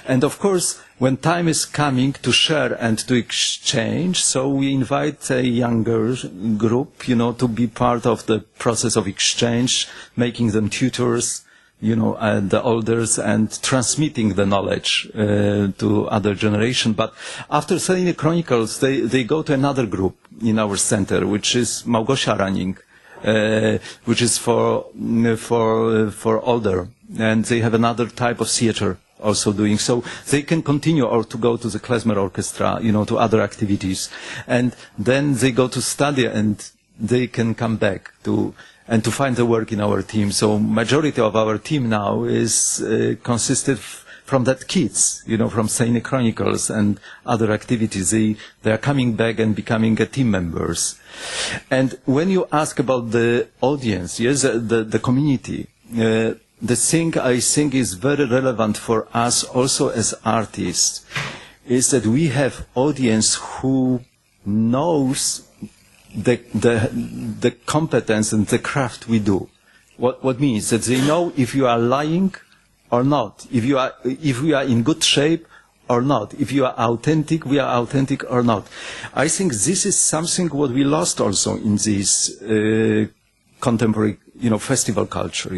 And of course, when time is coming to share and to exchange, so we invite a younger group, to be part of the process of exchange, making them tutors, and the elders, and transmitting the knowledge to other generation. But after studying the Chronicles, they go to another group in our center, which is Małgosia running, which is for older, and they have another type of theater also doing. So they can continue or to go to the klezmer orchestra, to other activities, and then they go to study, and they can come back to find the work in our team. So majority of our team now is consisted from that kids, from Seine Chronicles and other activities. They are coming back and becoming team members. And when you ask about the audience, yes, the community, the thing I think is very relevant for us also as artists is that we have audience who knows the competence and the craft we do. What means that they know if you are lying or not, if we are in good shape or not, if you are authentic, we are authentic or not. I think this is something what we lost also in this contemporary, festival culture.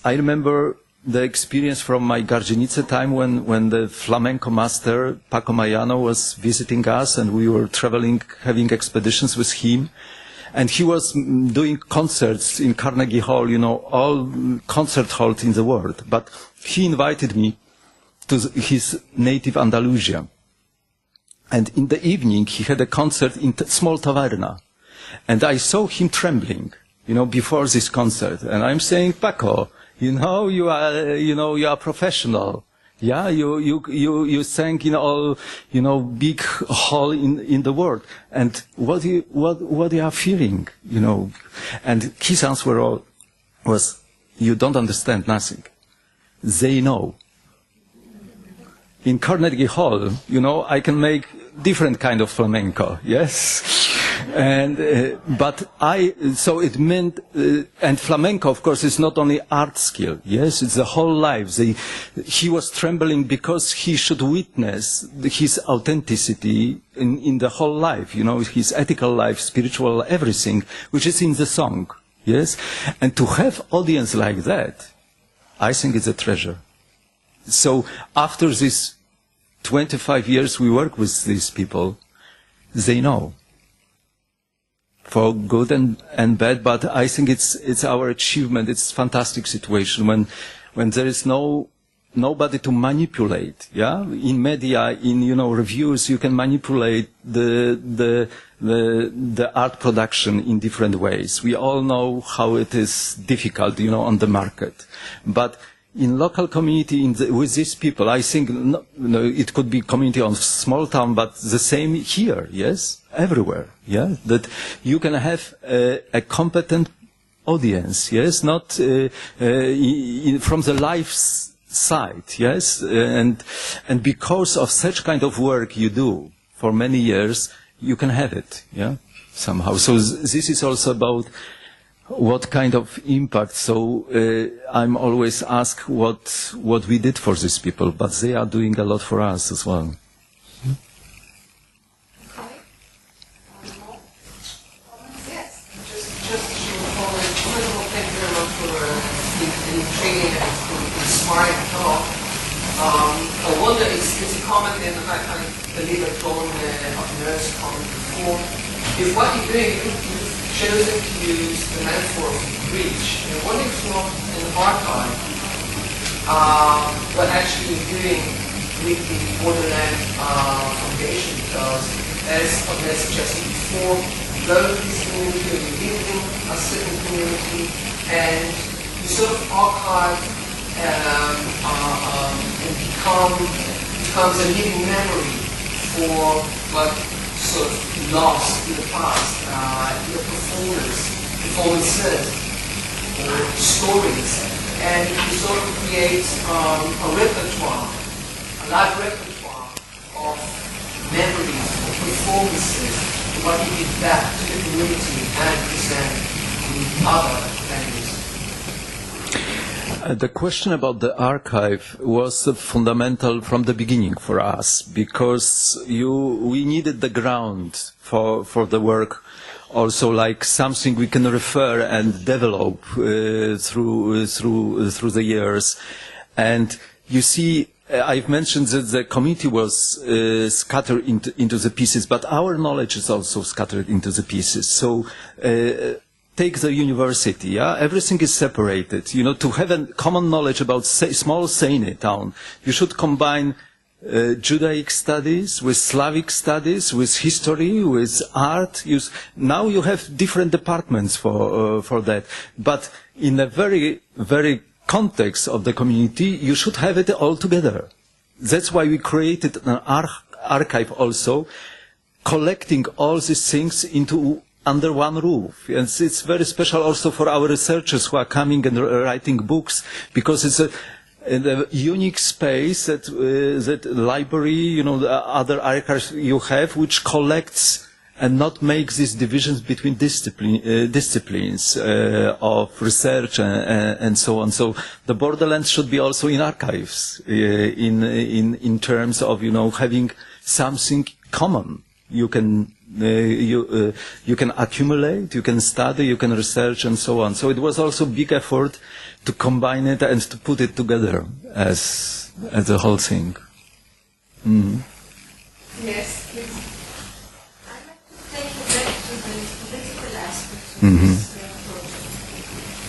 I remember the experience from my Gardzienice time when the flamenco master Paco Mayano was visiting us, and we were traveling, having expeditions with him. And he was doing concerts in Carnegie Hall, all concert halls in the world. But he invited me to his native Andalusia. And in the evening, he had a concert in small taverna. And I saw him trembling, before this concert. And I'm saying, Paco, you are professional. Yeah, you sang in all, big hall in the world. And what you are feeling, And his answer was, you don't understand nothing. They know. In Carnegie Hall, I can make different kind of flamenco, yes? And, so it meant, and flamenco, of course, is not only art skill, yes, it's the whole life. He was trembling because he should witness his authenticity in the whole life, his ethical life, spiritual, everything, which is in the song, yes? And to have audience like that, I think it's a treasure. So after this 25 years we work with these people, they know. For good and bad, but I think it's our achievement. It's a fantastic situation when there is nobody to manipulate. Yeah, in media, in reviews, you can manipulate the art production in different ways. We all know how it is difficult, on the market, but in local community, with these people, I think it could be community on small town, but the same here, yes, everywhere, yeah, that you can have a competent audience, yes, not from the life side, yes, and because of such kind of work you do for many years, you can have it, yeah, somehow. So this is also about what kind of impact. So I'm always asked what we did for these people, but they are doing a lot for us as well. Yes, just to follow. First of all, thank you very much for the intriguing and inspiring talk. I wonder, it's a comment, and I believe I've told Avner's comment before. If what you're doing, you've chosen to use the metaphor of breach, and what if not an archive, what actually you're doing with the Borderland Foundation, because as Avner suggested before, you go to this community, or you live in a certain community, and you sort of archive and becomes a living memory for what sort of lost in the past, either performances or stories, and you sort of create a repertoire, a live repertoire of memories, of performances, what you give back to the community and present in other venues. The question about the archive was fundamental from the beginning for us, because we needed the ground for the work, also like something we can refer and develop through the years. And you see, I've mentioned that the community was scattered into the pieces, but our knowledge is also scattered into the pieces. So take the university, yeah? Everything is separated. To have a common knowledge about small Seine town, you should combine Judaic studies with Slavic studies, with history, with art. Now you have different departments for that. But in a very, very context of the community, you should have it all together. That's why we created an archive also, collecting all these things under one roof. And it's very special also for our researchers who are coming and writing books, because it's a unique space that library, the other archives you have, which collects and not makes these divisions between disciplines of research and so on. So the borderlands should be also in archives in terms of having something common. You can accumulate, you can study, you can research, and so on. So it was also a big effort to combine it and to put it together as a whole thing. Mm. Yes, please. I'd like to take you back to the political aspect Mm-hmm.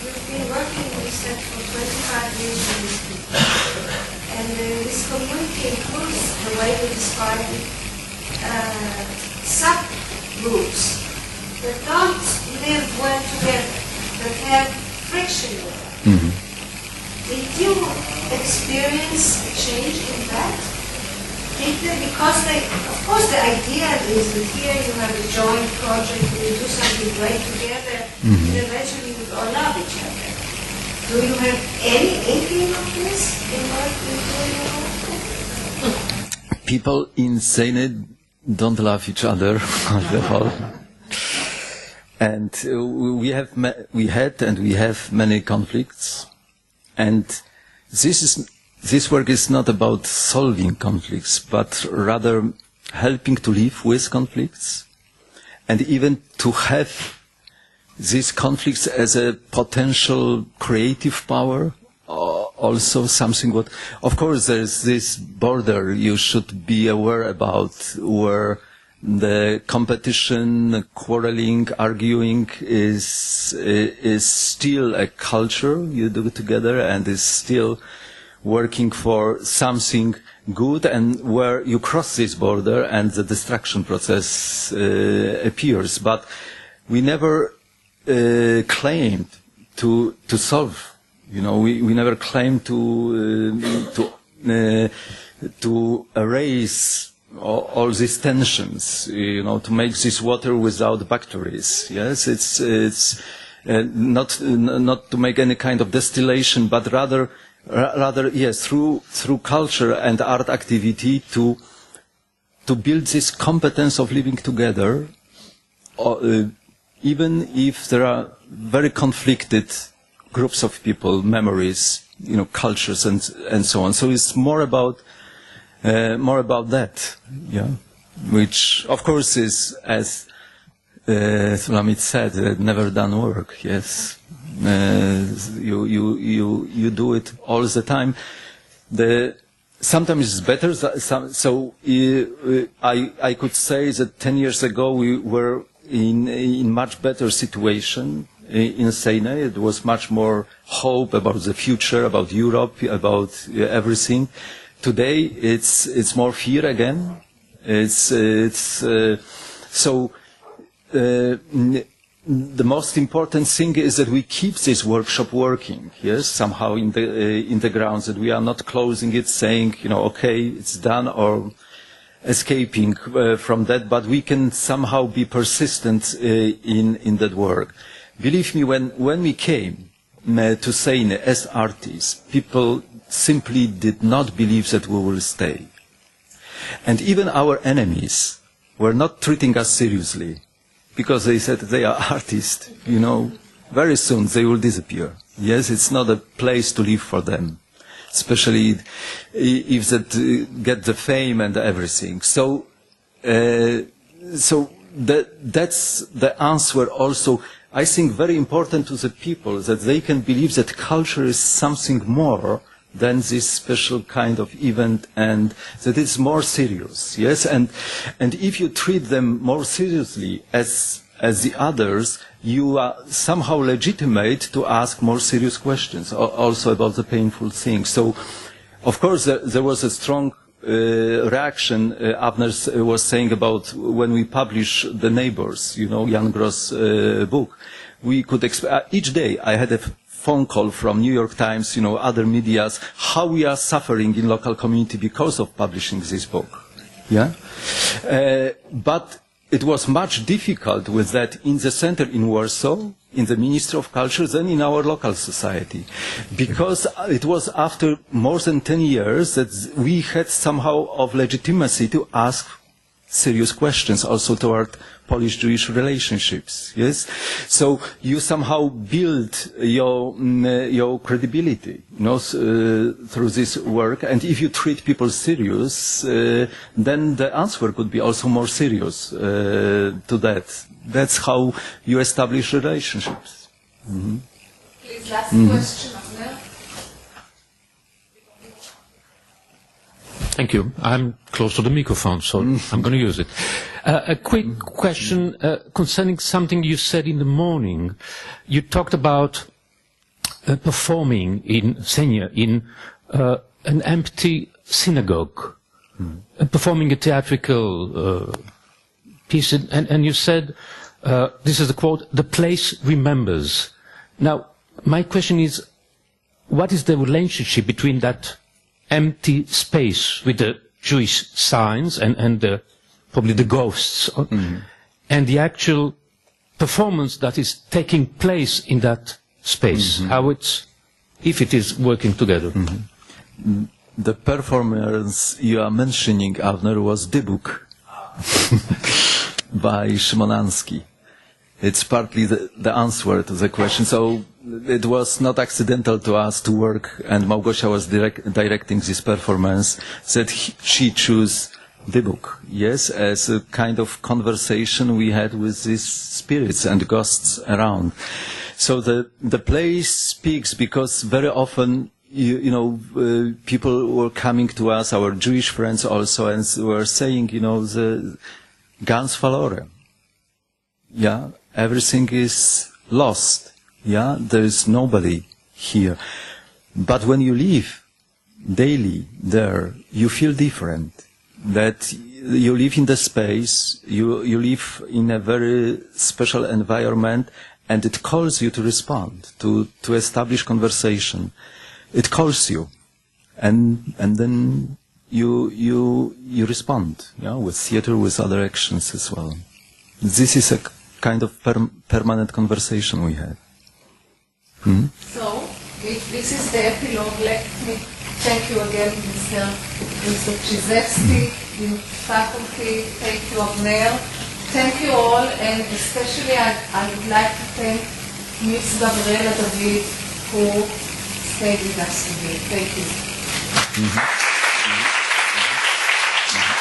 We've been working in research for 25 years with these people. And this community includes, the way we describe it, subgroups that don't live well together, that have friction with them. Mm-hmm. Did you experience a change in that? Because of course the idea is that here you have a joint project and you do something great together, and eventually you all love each other. Do you have any inkling of this in what you do in your work? People in Seine don't love each other on the whole. And we had and we have many conflicts. And this work is not about solving conflicts, but rather helping to live with conflicts, and even to have these conflicts as a potential creative power, also something what, of course, there is this border you should be aware about, where the competition, quarreling, arguing is still a culture you do together, and is still working for something good, and where you cross this border and the destruction process appears. But we never claimed to solve. You know, we never claimed to erase all these tensions, you know, to make this water without bacteries. Yes, it's not to make any kind of distillation, but rather yes, through culture and art activity to build this competence of living together, even if there are very conflicted groups of people, memories, you know, cultures and so on. So it's more about that, yeah, which of course is, as Sulamit said, never done work. Yes, you do it all the time. Sometimes it's better. I could say that 10 years ago we were in much better situation in Seine. It was much more hope about the future, about Europe, about everything. Today it's more fear again. The most important thing is that we keep this workshop working, yes, somehow in the grounds, that we are not closing it, saying, you know, okay, it's done, or escaping from that, but we can somehow be persistent in that work. Believe me, when we came to Seine as artists, people simply did not believe that we will stay. And even our enemies were not treating us seriously, because they said they are artists, you know, very soon they will disappear. Yes, it's not a place to live for them, especially if they get the fame and everything. So that's the answer also, I think, very important to the people, that they can believe that culture is something more than this special kind of event, and that it's more serious. Yes, and if you treat them more seriously as the others, you are somehow legitimate to ask more serious questions, also about the painful things. So, of course, there was a strong reaction. Avner was saying about when we publish The Neighbors, you know, Jan Gross' book. We could each day I had a phone call from New York Times, you know, other medias, how we are suffering in local community because of publishing this book. Yeah, but it was much difficult with that in the center in Warsaw, in the Ministry of Culture, than in our local society, because it was after more than 10 years that we had somehow of legitimacy to ask serious questions also toward Polish-Jewish relationships. Yes, so you somehow build your credibility, you know, through this work. And if you treat people serious, then the answer could be also more serious to that. That's how you establish relationships. Mm-hmm. Please, last question, Avner. Thank you. I'm close to the microphone, so I'm going to use it. A quick question concerning something you said in the morning. You talked about performing in Senya in an empty synagogue, performing a theatrical piece, and you said, this is the quote, "The place remembers." Now, my question is, what is the relationship between that empty space with the Jewish signs and probably the ghosts, and the actual performance that is taking place in that space? How it's, if it is working together? The performance you are mentioning, Avner, was Dybuk by Szymanski. It's partly the answer to the question. So it was not accidental to us to work, and Małgosia was directing this performance, that she chose Dybuk, yes, as a kind of conversation we had with these spirits and ghosts around. So the place speaks because very often, people were coming to us, our Jewish friends also, and were saying, the ganz verloren. Yeah, everything is lost. Yeah, there is nobody here. But when you live daily there, you feel different. That you live in the space, you live in a very special environment, and it calls you to respond, to establish conversation. It calls you, and then you respond, with theater, with other actions as well. This is a kind of permanent conversation we had. So, if this is the epilogue, let me thank you again, Mr. Czyzewski, the faculty, thank you, Avner, thank you all, and especially I would like to thank Miss Gabriela David, who stayed with us today. Thank you.